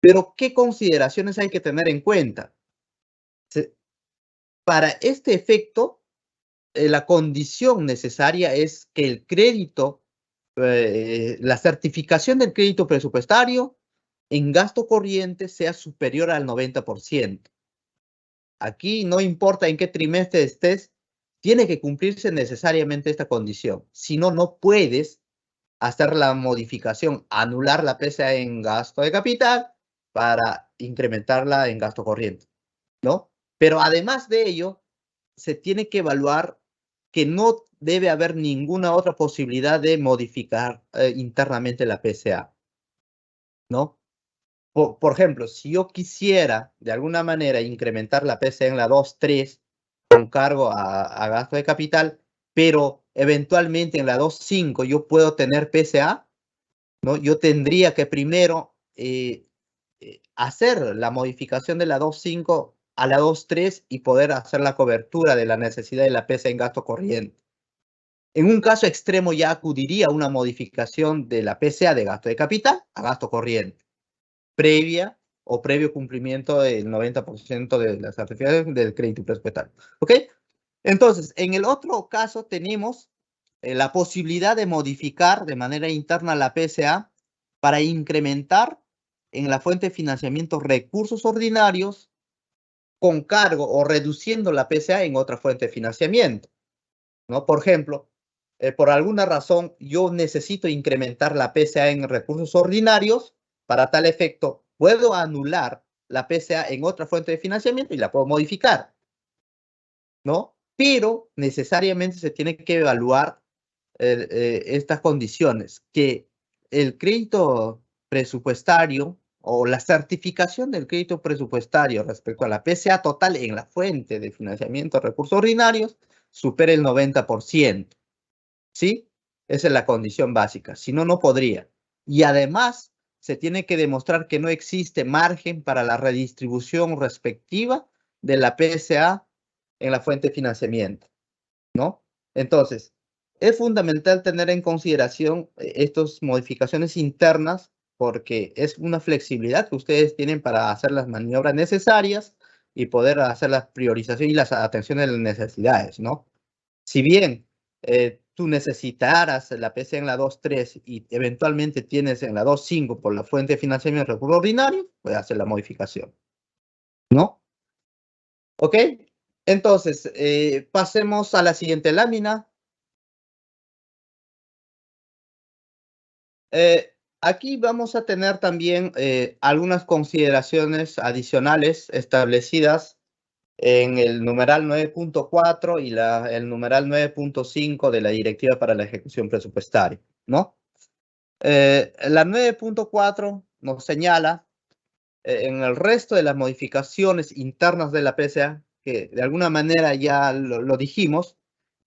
pero ¿qué consideraciones hay que tener en cuenta? Para este efecto, la condición necesaria es que el crédito, la certificación del crédito presupuestario en gasto corriente sea superior al 90%. Aquí no importa en qué trimestre estés, tiene que cumplirse necesariamente esta condición. Si no, no puedes hacer la modificación, anular la PSA en gasto de capital para incrementarla en gasto corriente, ¿no? Pero además de ello, se tiene que evaluar que no debe haber ninguna otra posibilidad de modificar internamente la PCA, ¿no? Por ejemplo, si yo quisiera de alguna manera incrementar la PCA en la 2.3 con cargo a gasto de capital, pero eventualmente en la 2.5 yo puedo tener PCA, ¿no? Yo tendría que primero hacer la modificación de la 2.5 a la 2.3 y poder hacer la cobertura de la necesidad de la PCA en gasto corriente. En un caso extremo ya acudiría a una modificación de la PCA de gasto de capital a gasto corriente, previa o previo cumplimiento del 90% de las certificaciones del crédito presupuestario. ¿Ok? Entonces, en el otro caso tenemos la posibilidad de modificar de manera interna la PCA para incrementar en la fuente de financiamiento recursos ordinarios con cargo o reduciendo la PCA en otra fuente de financiamiento, ¿no? Por ejemplo, por alguna razón yo necesito incrementar la PCA en recursos ordinarios. Para tal efecto, puedo anular la PCA en otra fuente de financiamiento y la puedo modificar, ¿no? Pero necesariamente se tiene que evaluar estas condiciones, que el crédito presupuestario o la certificación del crédito presupuestario respecto a la PCA total en la fuente de financiamiento de recursos ordinarios supere el 90%, ¿sí? Esa es la condición básica, si no, no podría. Y además, se tiene que demostrar que no existe margen para la redistribución respectiva de la PCA en la fuente de financiamiento, ¿no? Entonces, es fundamental tener en consideración estas modificaciones internas porque es una flexibilidad que ustedes tienen para hacer las maniobras necesarias y poder hacer la priorización y las atenciones de las necesidades, ¿no? Si bien tú necesitaras la PCA en la 2.3 y eventualmente tienes en la 2.5 por la fuente de financiamiento de recursos ordinarios, puedes hacer la modificación, ¿no? ¿Ok? Entonces, pasemos a la siguiente lámina. Aquí vamos a tener también algunas consideraciones adicionales establecidas en el numeral 9.4 y el numeral 9.5 de la Directiva para la Ejecución Presupuestaria, ¿no? La 9.4 nos señala en el resto de las modificaciones internas de la PCA, que de alguna manera ya lo dijimos,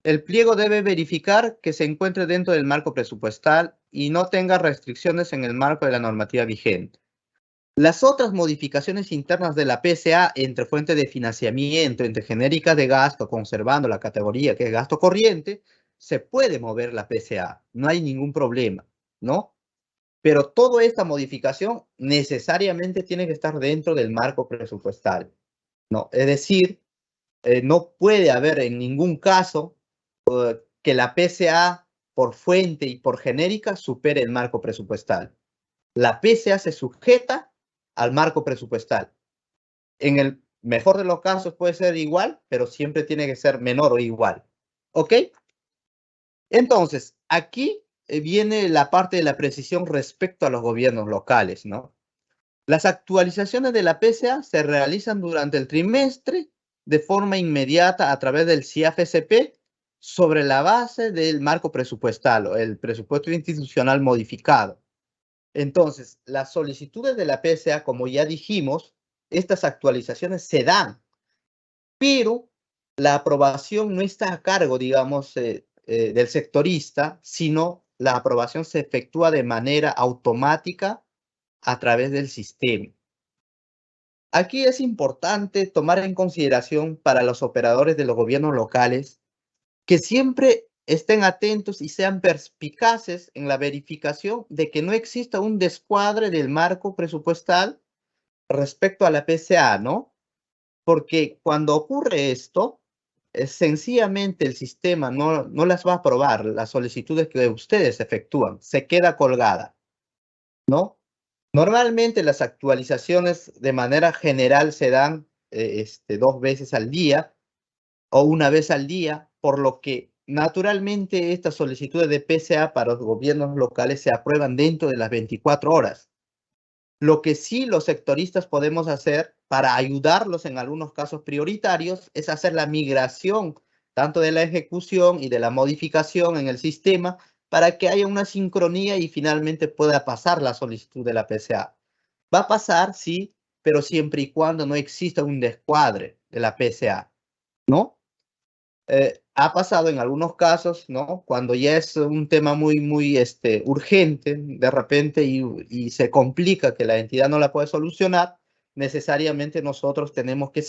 el pliego debe verificar que se encuentre dentro del marco presupuestal y no tenga restricciones en el marco de la normativa vigente. Las otras modificaciones internas de la PCA entre fuente de financiamiento, entre genéricas de gasto, conservando la categoría que es gasto corriente, se puede mover la PCA, no hay ningún problema, ¿no? Pero toda esta modificación necesariamente tiene que estar dentro del marco presupuestal, ¿no? Es decir, no puede haber en ningún caso que la PCA por fuente y por genérica supere el marco presupuestal. La PCA se sujeta al marco presupuestal. En el mejor de los casos puede ser igual, pero siempre tiene que ser menor o igual. ¿Ok? Entonces, aquí viene la parte de la precisión respecto a los gobiernos locales, ¿no? Las actualizaciones de la PCA se realizan durante el trimestre de forma inmediata a través del CIAF-SP sobre la base del marco presupuestal o el presupuesto institucional modificado. Entonces, las solicitudes de la PCA, como ya dijimos, estas actualizaciones se dan, pero la aprobación no está a cargo, digamos, del sectorista, sino la aprobación se efectúa de manera automática a través del sistema. Aquí es importante tomar en consideración para los operadores de los gobiernos locales que siempre estén atentos y sean perspicaces en la verificación de que no exista un descuadre del marco presupuestal respecto a la PCA, ¿no? Porque cuando ocurre esto, sencillamente el sistema no las va a aprobar, las solicitudes que ustedes efectúan, se queda colgada, ¿no? Normalmente las actualizaciones de manera general se dan 2 veces al día o una vez al día, por lo que naturalmente estas solicitudes de PCA para los gobiernos locales se aprueban dentro de las 24 horas. Lo que sí los sectoristas podemos hacer para ayudarlos en algunos casos prioritarios es hacer la migración tanto de la ejecución y de la modificación en el sistema, para que haya una sincronía y finalmente pueda pasar la solicitud de la PCA. Va a pasar, sí, pero siempre y cuando no exista un descuadre de la PCA, ¿no? Ha pasado en algunos casos, ¿no? Cuando ya es un tema muy urgente, de repente, y se complica que la entidad no la puede solucionar, necesariamente nosotros tenemos que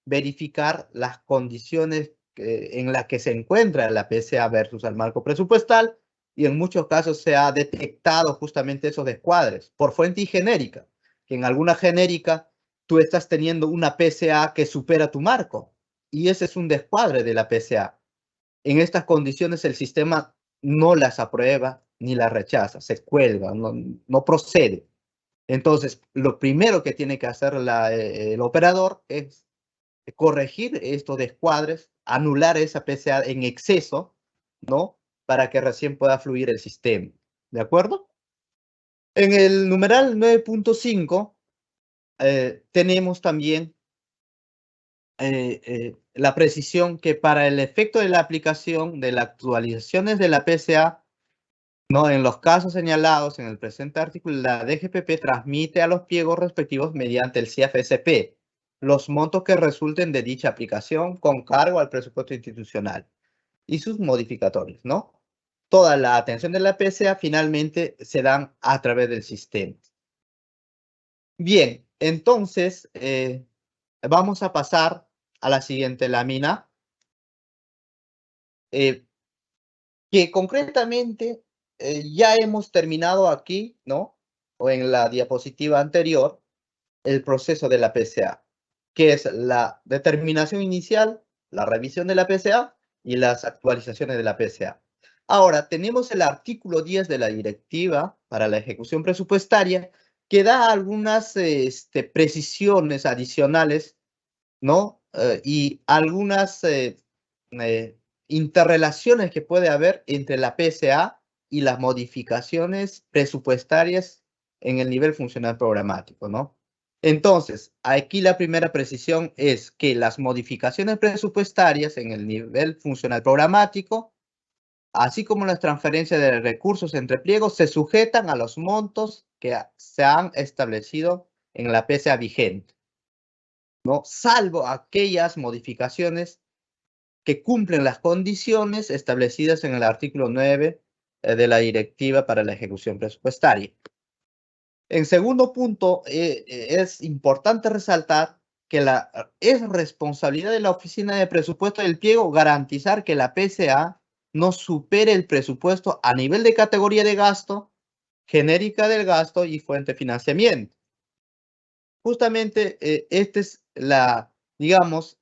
verificar las condiciones en las que se encuentra la PCA versus el marco presupuestal, y en muchos casos se ha detectado justamente esos descuadres por fuente y genérica, que en alguna genérica tú estás teniendo una PCA que supera tu marco, y ese es un descuadre de la PCA. En estas condiciones el sistema no las aprueba ni las rechaza, se cuelga, no procede. Entonces, lo primero que tiene que hacer el operador es corregir estos descuadres, anular esa PCA en exceso, ¿no? Para que recién pueda fluir el sistema. ¿De acuerdo? En el numeral 9.5 tenemos también la precisión que para el efecto de la aplicación de las actualizaciones de la PCA, ¿no? En los casos señalados en el presente artículo, la DGPP transmite a los pliegos respectivos mediante el CIAF-SP los montos que resulten de dicha aplicación con cargo al presupuesto institucional y sus modificatorios, ¿no? Toda la atención de la PCA finalmente se dan a través del sistema. Bien, entonces vamos a pasar a la siguiente lámina, que concretamente ya hemos terminado aquí, ¿no? O en la diapositiva anterior, el proceso de la PCA, que es la determinación inicial, la revisión de la PCA y las actualizaciones de la PCA. Ahora, tenemos el artículo 10 de la Directiva para la Ejecución Presupuestaria, que da algunas precisiones adicionales, ¿no? Y algunas interrelaciones que puede haber entre la PCA y las modificaciones presupuestarias en el nivel funcional programático, ¿no? Entonces, aquí la primera precisión es que las modificaciones presupuestarias en el nivel funcional programático, así como las transferencias de recursos entre pliegos, se sujetan a los montos que se han establecido en la PCA vigente, ¿no? Salvo aquellas modificaciones que cumplen las condiciones establecidas en el artículo 9 de la Directiva para la Ejecución Presupuestaria. En segundo punto, es importante resaltar que es responsabilidad de la Oficina de Presupuesto del pliego garantizar que la PCA no supere el presupuesto a nivel de categoría de gasto, genérica del gasto y fuente de financiamiento. Justamente esta es digamos,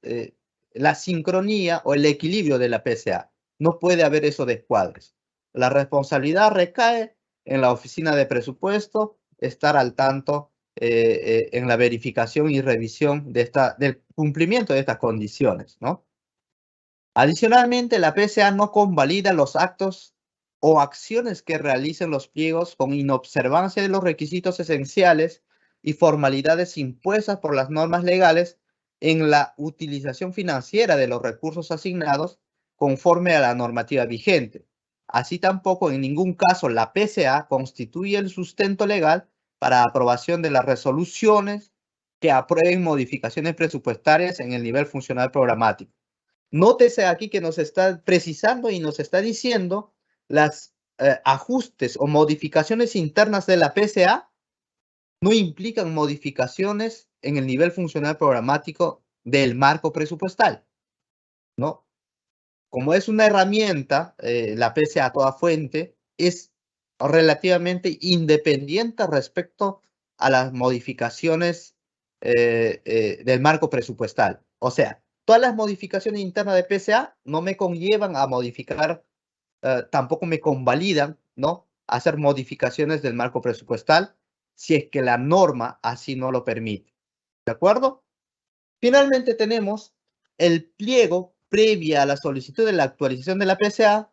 la sincronía o el equilibrio de la PCA. No puede haber esos descuadres. La responsabilidad recae en la Oficina de Presupuesto estar al tanto en la verificación y revisión del cumplimiento de estas condiciones, ¿no? Adicionalmente, la PCA no convalida los actos o acciones que realicen los pliegos con inobservancia de los requisitos esenciales y formalidades impuestas por las normas legales en la utilización financiera de los recursos asignados conforme a la normativa vigente. Así tampoco en ningún caso la PCA constituye el sustento legal para aprobación de las resoluciones que aprueben modificaciones presupuestarias en el nivel funcional programático. Nótese aquí que nos está precisando y nos está diciendo las ajustes o modificaciones internas de la PCA no implican modificaciones en el nivel funcional programático del marco presupuestal, ¿no? Como es una herramienta, la PCA a toda fuente es relativamente independiente respecto a las modificaciones del marco presupuestal. O sea, todas las modificaciones internas de PCA no me conllevan a modificar, tampoco me convalidan, ¿no? Hacer modificaciones del marco presupuestal si es que la norma así no lo permite. ¿De acuerdo? Finalmente tenemos el pliego previa a la solicitud de la actualización de la PCA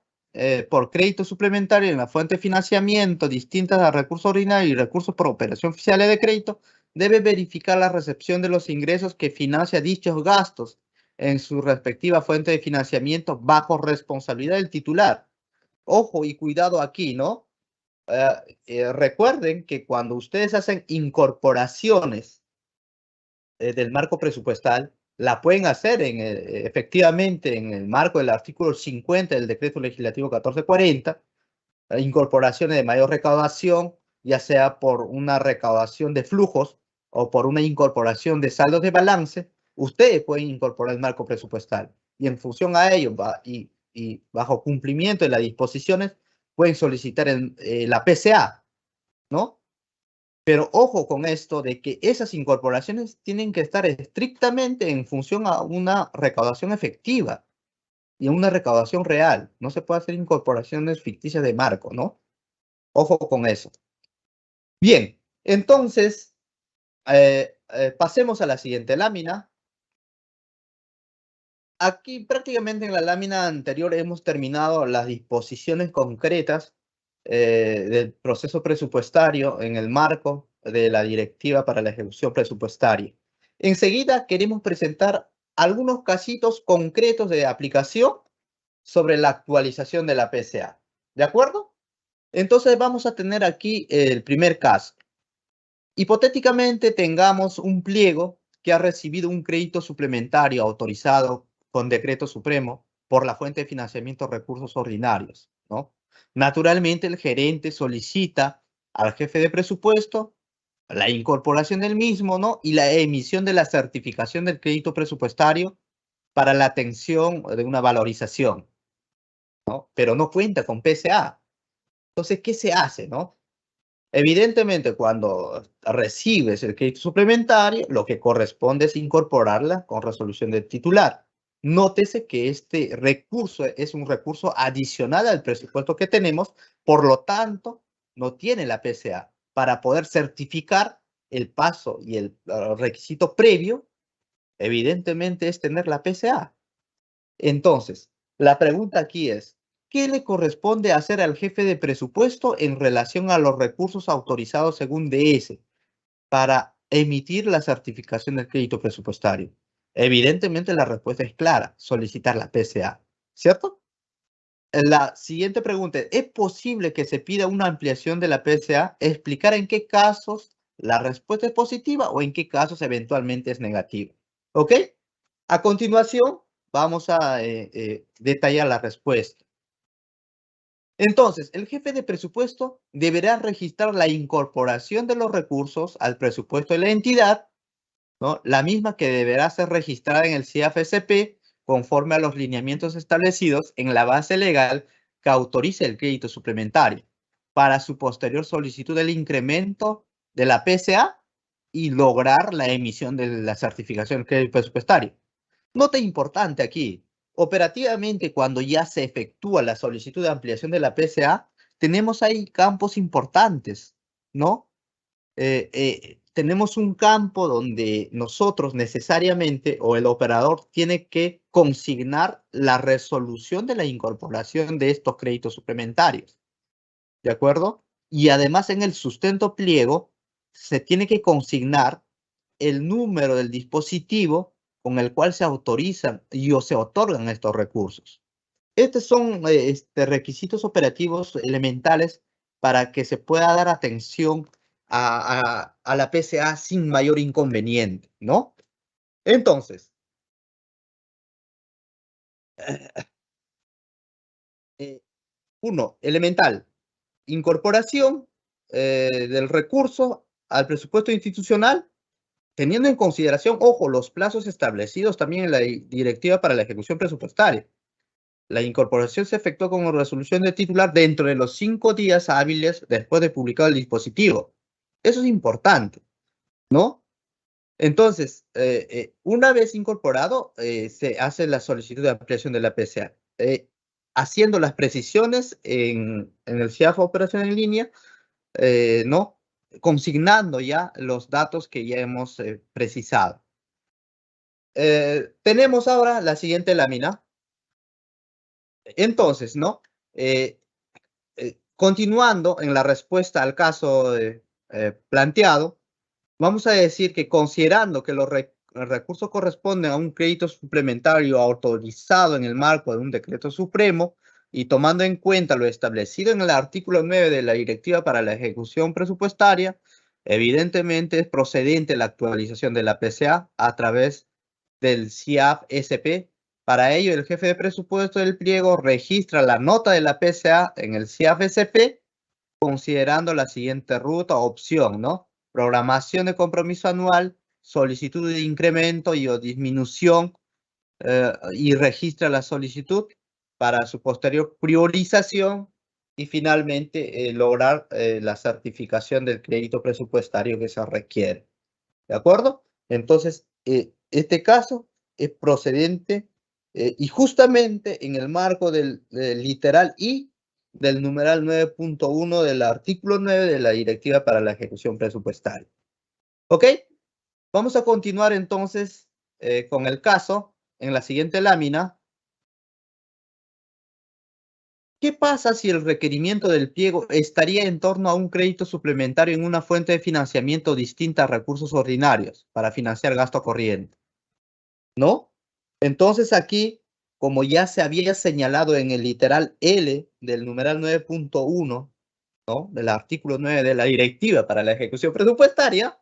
por crédito suplementario en la fuente de financiamiento distintas a recursos ordinarios y recursos por operación oficiales de crédito, debe verificar la recepción de los ingresos que financia dichos gastos en su respectiva fuente de financiamiento bajo responsabilidad del titular. Ojo y cuidado aquí, ¿no? Recuerden que cuando ustedes hacen incorporaciones del marco presupuestal, la pueden hacer efectivamente en el marco del artículo 50 del Decreto Legislativo 1440, incorporaciones de mayor recaudación, ya sea por una recaudación de flujos o por una incorporación de saldos de balance. Ustedes pueden incorporar el marco presupuestal y en función a ello y bajo cumplimiento de las disposiciones pueden solicitar la PCA, ¿no? Pero ojo con esto de que esas incorporaciones tienen que estar estrictamente en función a una recaudación efectiva y a una recaudación real. No se puede hacer incorporaciones ficticias de marco, ¿no? Ojo con eso. Bien, entonces, pasemos a la siguiente lámina. Aquí prácticamente en la lámina anterior hemos terminado las disposiciones concretas del proceso presupuestario en el marco de la Directiva para la Ejecución Presupuestaria. Enseguida queremos presentar algunos casitos concretos de aplicación sobre la actualización de la PCA. ¿De acuerdo? Entonces vamos a tener aquí el primer caso. Hipotéticamente tengamos un pliego que ha recibido un crédito suplementario autorizado con decreto supremo por la fuente de financiamiento recursos ordinarios, ¿no? Naturalmente el gerente solicita al jefe de presupuesto la incorporación del mismo, ¿no? Y la emisión de la certificación del crédito presupuestario para la atención de una valorización, ¿no? Pero no cuenta con PCA. Entonces, ¿qué se hace, no? Evidentemente, cuando recibes el crédito suplementario, lo que corresponde es incorporarla con resolución del titular. Nótese que este recurso es un recurso adicional al presupuesto que tenemos, por lo tanto, no tiene la PCA. Para poder certificar el paso y el requisito previo, evidentemente es tener la PCA. Entonces, la pregunta aquí es, ¿qué le corresponde hacer al jefe de presupuesto en relación a los recursos autorizados según DS para emitir la certificación del crédito presupuestario? Evidentemente la respuesta es clara, solicitar la PCA, ¿cierto? La siguiente pregunta, ¿es posible que se pida una ampliación de la PCA? Explicar en qué casos la respuesta es positiva o en qué casos eventualmente es negativa. ¿Ok? A continuación, vamos a detallar la respuesta. Entonces, el jefe de presupuesto deberá registrar la incorporación de los recursos al presupuesto de la entidad, ¿no? La misma que deberá ser registrada en el CIAF-SP conforme a los lineamientos establecidos en la base legal que autorice el crédito suplementario para su posterior solicitud del incremento de la PCA y lograr la emisión de la certificación del crédito presupuestario. Nota importante aquí, operativamente cuando ya se efectúa la solicitud de ampliación de la PCA, tenemos ahí campos importantes, ¿no? Tenemos un campo donde nosotros necesariamente o el operador tiene que consignar la resolución de la incorporación de estos créditos suplementarios, ¿de acuerdo? Y además en el sustento pliego se tiene que consignar el número del dispositivo con el cual se autorizan y o se otorgan estos recursos. Estos son requisitos operativos elementales para que se pueda dar atención a la PCA sin mayor inconveniente, ¿no? Entonces, uno, elemental, incorporación del recurso al presupuesto institucional, teniendo en consideración, ojo, los plazos establecidos también en la Directiva para la Ejecución Presupuestaria. La incorporación se efectuó con resolución de titular dentro de los 5 días hábiles después de publicado el dispositivo. Eso es importante, ¿no? Entonces, una vez incorporado, se hace la solicitud de ampliación de la PCA. Haciendo las precisiones en el CIAF Operación en Línea, ¿no? Consignando ya los datos que ya hemos precisado. Tenemos ahora la siguiente lámina. Entonces, ¿no? Continuando en la respuesta al caso planteado, vamos a decir que considerando que los el recurso corresponde a un crédito suplementario autorizado en el marco de un decreto supremo y tomando en cuenta lo establecido en el artículo 9 de la Directiva para la Ejecución Presupuestaria, evidentemente es procedente la actualización de la PCA a través del CIAF-SP. Para ello, el jefe de presupuesto del pliego registra la nota de la PCA en el CIAF-SP considerando la siguiente ruta o opción, ¿no? Programación de compromiso anual, solicitud de incremento y o disminución y registra la solicitud para su posterior priorización y finalmente lograr la certificación del crédito presupuestario que se requiere. ¿De acuerdo? Entonces, este caso es procedente y justamente en el marco del literal I del numeral 9.1 del artículo 9 de la Directiva para la Ejecución Presupuestaria. ¿Ok? Vamos a continuar entonces con el caso en la siguiente lámina. ¿Qué pasa si el requerimiento del pliego estaría en torno a un crédito suplementario en una fuente de financiamiento distinta a recursos ordinarios para financiar gasto corriente? ¿No? Entonces aquí, como ya se había señalado en el literal L del numeral 9.1, ¿no? Del artículo 9 de la Directiva para la Ejecución Presupuestaria,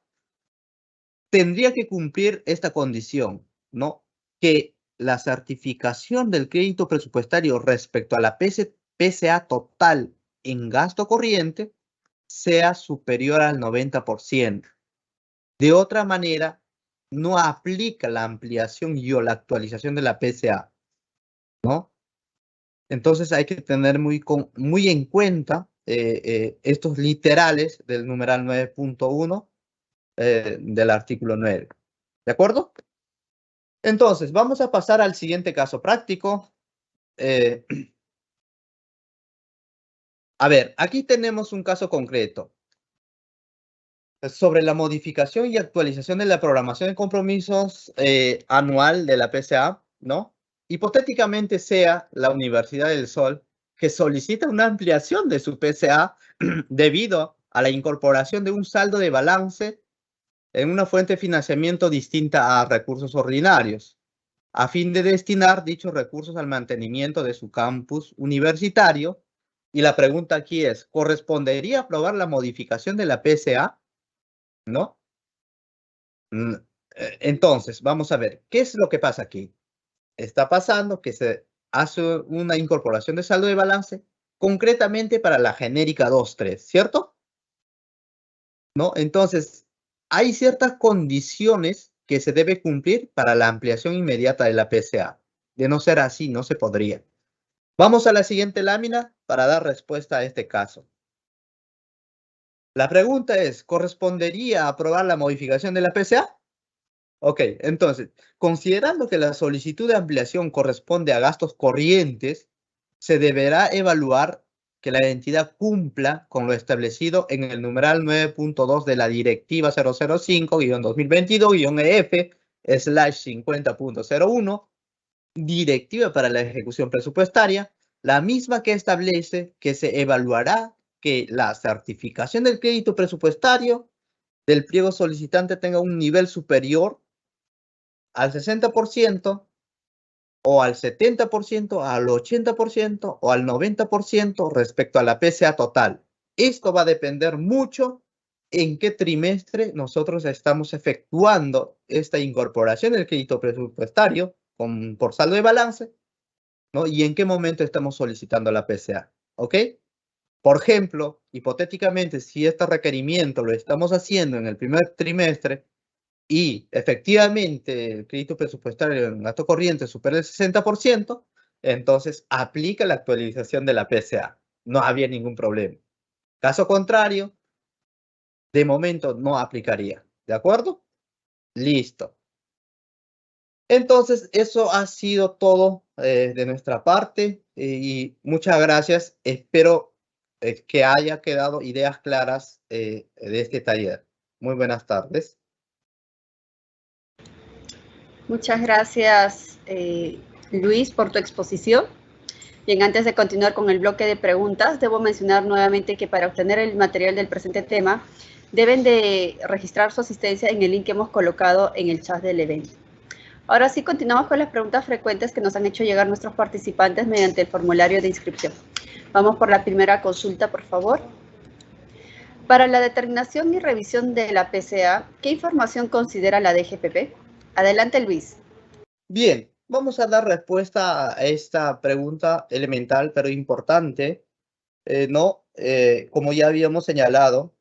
tendría que cumplir esta condición, ¿no? Que la certificación del crédito presupuestario respecto a la PCA total en gasto corriente sea superior al 90%. De otra manera, no aplica la ampliación y o la actualización de la PCA, ¿no? Entonces hay que tener muy en cuenta estos literales del numeral 9.1 del artículo 9. ¿De acuerdo? Entonces, vamos a pasar al siguiente caso práctico. A ver, aquí tenemos un caso concreto sobre la modificación y actualización de la programación de compromisos anual de la PCA, ¿no? Hipotéticamente sea la Universidad del Sol que solicita una ampliación de su PCA debido a la incorporación de un saldo de balance en una fuente de financiamiento distinta a recursos ordinarios, a fin de destinar dichos recursos al mantenimiento de su campus universitario. Y la pregunta aquí es, ¿correspondería aprobar la modificación de la PCA? ¿No? Entonces, vamos a ver, ¿qué es lo que pasa aquí? Está pasando que se hace una incorporación de saldo de balance concretamente para la genérica 2.3, ¿cierto? ¿No? Entonces, hay ciertas condiciones que se debe cumplir para la ampliación inmediata de la PCA. De no ser así, no se podría. Vamos a la siguiente lámina para dar respuesta a este caso. La pregunta es, ¿correspondería aprobar la modificación de la PCA? Ok, entonces, considerando que la solicitud de ampliación corresponde a gastos corrientes, se deberá evaluar que la entidad cumpla con lo establecido en el numeral 9.2 de la Directiva 005-2022-EF/50.01, Directiva para la Ejecución Presupuestaria, la misma que establece que se evaluará que la certificación del crédito presupuestario del pliego solicitante tenga un nivel superior al 60%, o al 70%, al 80% o al 90% respecto a la PCA total. Esto va a depender mucho en qué trimestre nosotros estamos efectuando esta incorporación del crédito presupuestario por saldo de balance, ¿no? Y en qué momento estamos solicitando la PCA, ¿ok? Por ejemplo, hipotéticamente, si este requerimiento lo estamos haciendo en el primer trimestre, y efectivamente el crédito presupuestario en gasto corriente supera el 60%, entonces aplica la actualización de la PCA. No había ningún problema. Caso contrario, de momento no aplicaría. ¿De acuerdo? Listo. Entonces, eso ha sido todo de nuestra parte y muchas gracias. Espero que haya quedado ideas claras de este taller. Muy buenas tardes. Muchas gracias, Luis, por tu exposición. Bien, antes de continuar con el bloque de preguntas, debo mencionar nuevamente que para obtener el material del presente tema, Deben de registrar su asistencia en el link que hemos colocado en el chat del evento. Ahora sí, continuamos con las preguntas frecuentes que nos han hecho llegar nuestros participantes mediante el formulario de inscripción. Vamos por la primera consulta, por favor. Para la determinación y revisión de la PCA, ¿qué información considera la DGPP? Adelante, Luis. Bien, vamos a dar respuesta a esta pregunta elemental pero importante, ¿no? Como ya habíamos señalado,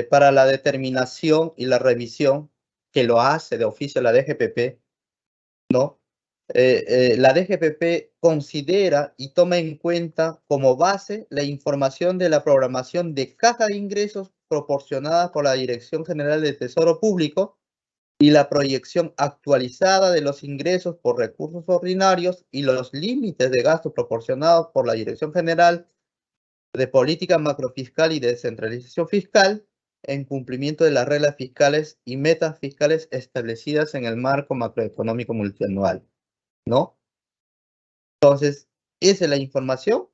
para la determinación y la revisión que lo hace de oficio la DGPP, ¿no? La DGPP considera y toma en cuenta como base la información de la programación de caja de ingresos proporcionada por la Dirección General del Tesoro Público y la proyección actualizada de los ingresos por recursos ordinarios y los límites de gasto proporcionados por la Dirección General de Política Macrofiscal y Descentralización Fiscal en cumplimiento de las reglas fiscales y metas fiscales establecidas en el marco macroeconómico multianual, ¿no? Entonces, esa es la información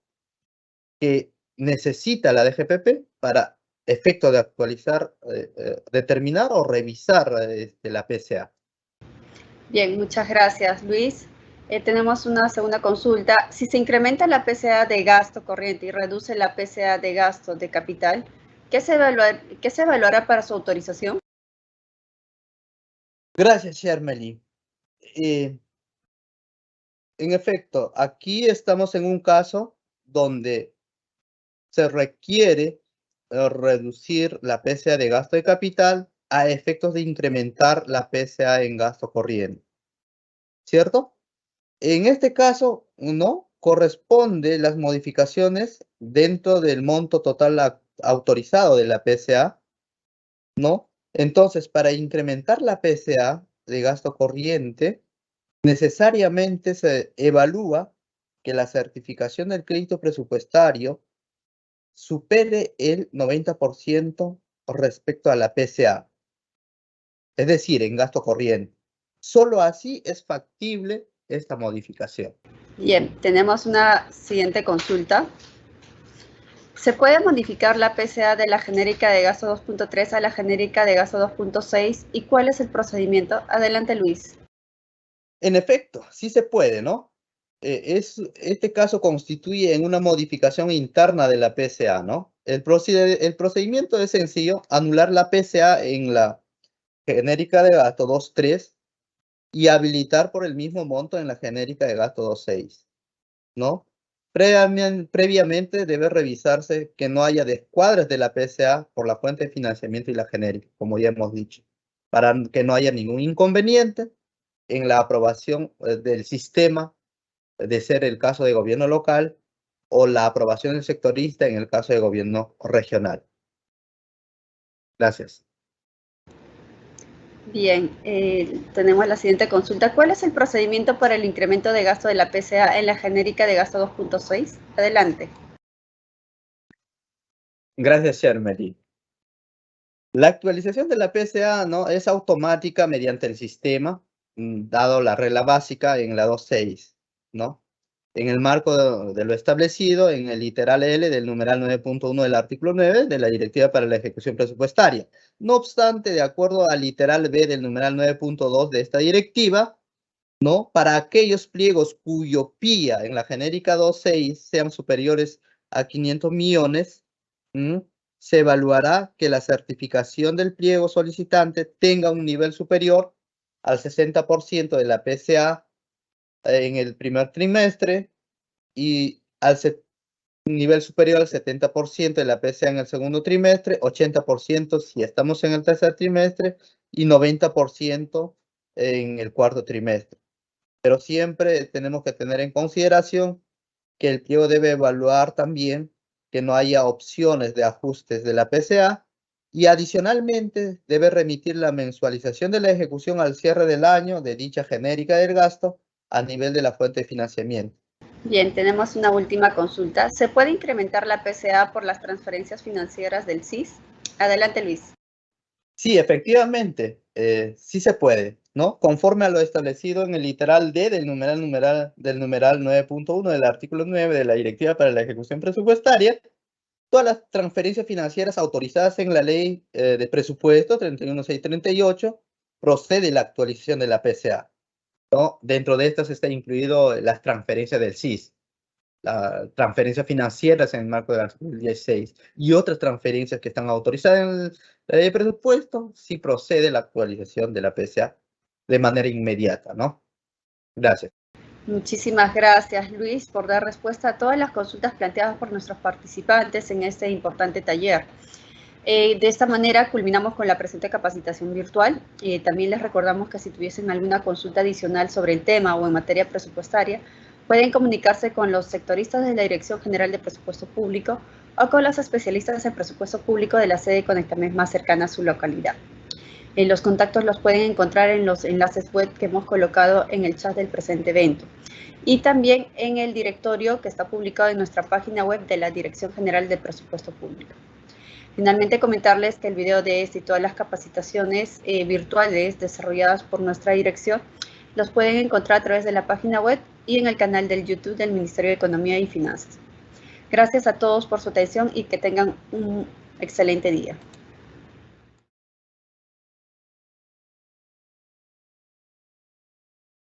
que necesita la DGPP para efecto de actualizar, determinar o revisar la PCA. Bien, muchas gracias, Luis. Tenemos una segunda consulta. Si se incrementa la PCA de gasto corriente y reduce la PCA de gasto de capital, ¿qué se evaluará para su autorización? Gracias, Shermely. En efecto, aquí estamos en un caso donde se requiere reducir la PCA de gasto de capital a efectos de incrementar la PCA en gasto corriente, ¿cierto? En este caso, no corresponde las modificaciones dentro del monto total autorizado de la PCA, ¿no? Entonces, para incrementar la PCA de gasto corriente, necesariamente se evalúa que la certificación del crédito presupuestario supere el 90% respecto a la PCA, es decir, en gasto corriente. Solo así es factible esta modificación. Bien, tenemos una siguiente consulta. ¿Se puede modificar la PCA de la genérica de gasto 2.3 a la genérica de gasto 2.6? ¿Y cuál es el procedimiento? Adelante, Luis. En efecto, sí se puede, ¿no? Este caso constituye en una modificación interna de la PCA, ¿no? El procedimiento es sencillo, anular la PCA en la genérica de gasto 2.3 y habilitar por el mismo monto en la genérica de gasto 2.6, ¿no? Previamente debe revisarse que no haya descuadres de la PCA por la fuente de financiamiento y la genérica, como ya hemos dicho, para que no haya ningún inconveniente en la aprobación del sistema, de ser el caso de gobierno local, o la aprobación del sectorista en el caso de gobierno regional. Gracias. Bien, tenemos la siguiente consulta. ¿Cuál es el procedimiento para el incremento de gasto de la PCA en la genérica de gasto 2.6? Adelante. Gracias, Shermely. La actualización de la PCA, ¿no?, es automática mediante el sistema, dado la regla básica en la 2.6, ¿no? En el marco de lo establecido en el literal L del numeral 9.1 del artículo 9 de la Directiva para la Ejecución Presupuestaria. No obstante, de acuerdo al literal B del numeral 9.2 de esta directiva, ¿no?, para aquellos pliegos cuyo PIA en la genérica 2.6 sean superiores a 500 millones, se evaluará que la certificación del pliego solicitante tenga un nivel superior al 60% de la PCA en el primer trimestre y al nivel superior al 70% de la PCA en el segundo trimestre, 80% si estamos en el tercer trimestre y 90% en el cuarto trimestre. Pero siempre tenemos que tener en consideración que el pliego debe evaluar también que no haya opciones de ajustes de la PCA y adicionalmente debe remitir la mensualización de la ejecución al cierre del año de dicha genérica del gasto a nivel de la fuente de financiamiento. Bien, tenemos una última consulta. ¿Se puede incrementar la PCA por las transferencias financieras del CIS? Adelante, Luis. Sí, efectivamente, sí se puede, ¿no? Conforme a lo establecido en el literal D del numeral 9.1 del artículo 9 de la Directiva para la Ejecución Presupuestaria, Todas las transferencias financieras autorizadas en la ley de presupuesto 31638 procede la actualización de la PCA, ¿no? Dentro de estas está incluido las transferencias del SIS, las transferencias financieras en el marco del artículo 16 y otras transferencias que están autorizadas en la ley de presupuesto, sí procede la actualización de la PCA de manera inmediata, ¿no? Gracias. Muchísimas gracias, Luis, por dar respuesta a todas las consultas planteadas por nuestros participantes en este importante taller. De esta manera culminamos con la presente capacitación virtual. También les recordamos que si tuviesen alguna consulta adicional sobre el tema o en materia presupuestaria, pueden comunicarse con los sectoristas de la Dirección General de Presupuesto Público o con los especialistas en presupuesto público de la sede Conectames más cercana a su localidad. Los contactos los pueden encontrar en los enlaces web que hemos colocado en el chat del presente evento y también en el directorio que está publicado en nuestra página web de la Dirección General de Presupuesto Público. Finalmente, comentarles que el video de este y todas las capacitaciones virtuales desarrolladas por nuestra dirección los pueden encontrar a través de la página web y en el canal del YouTube del Ministerio de Economía y Finanzas. Gracias a todos por su atención y que tengan un excelente día.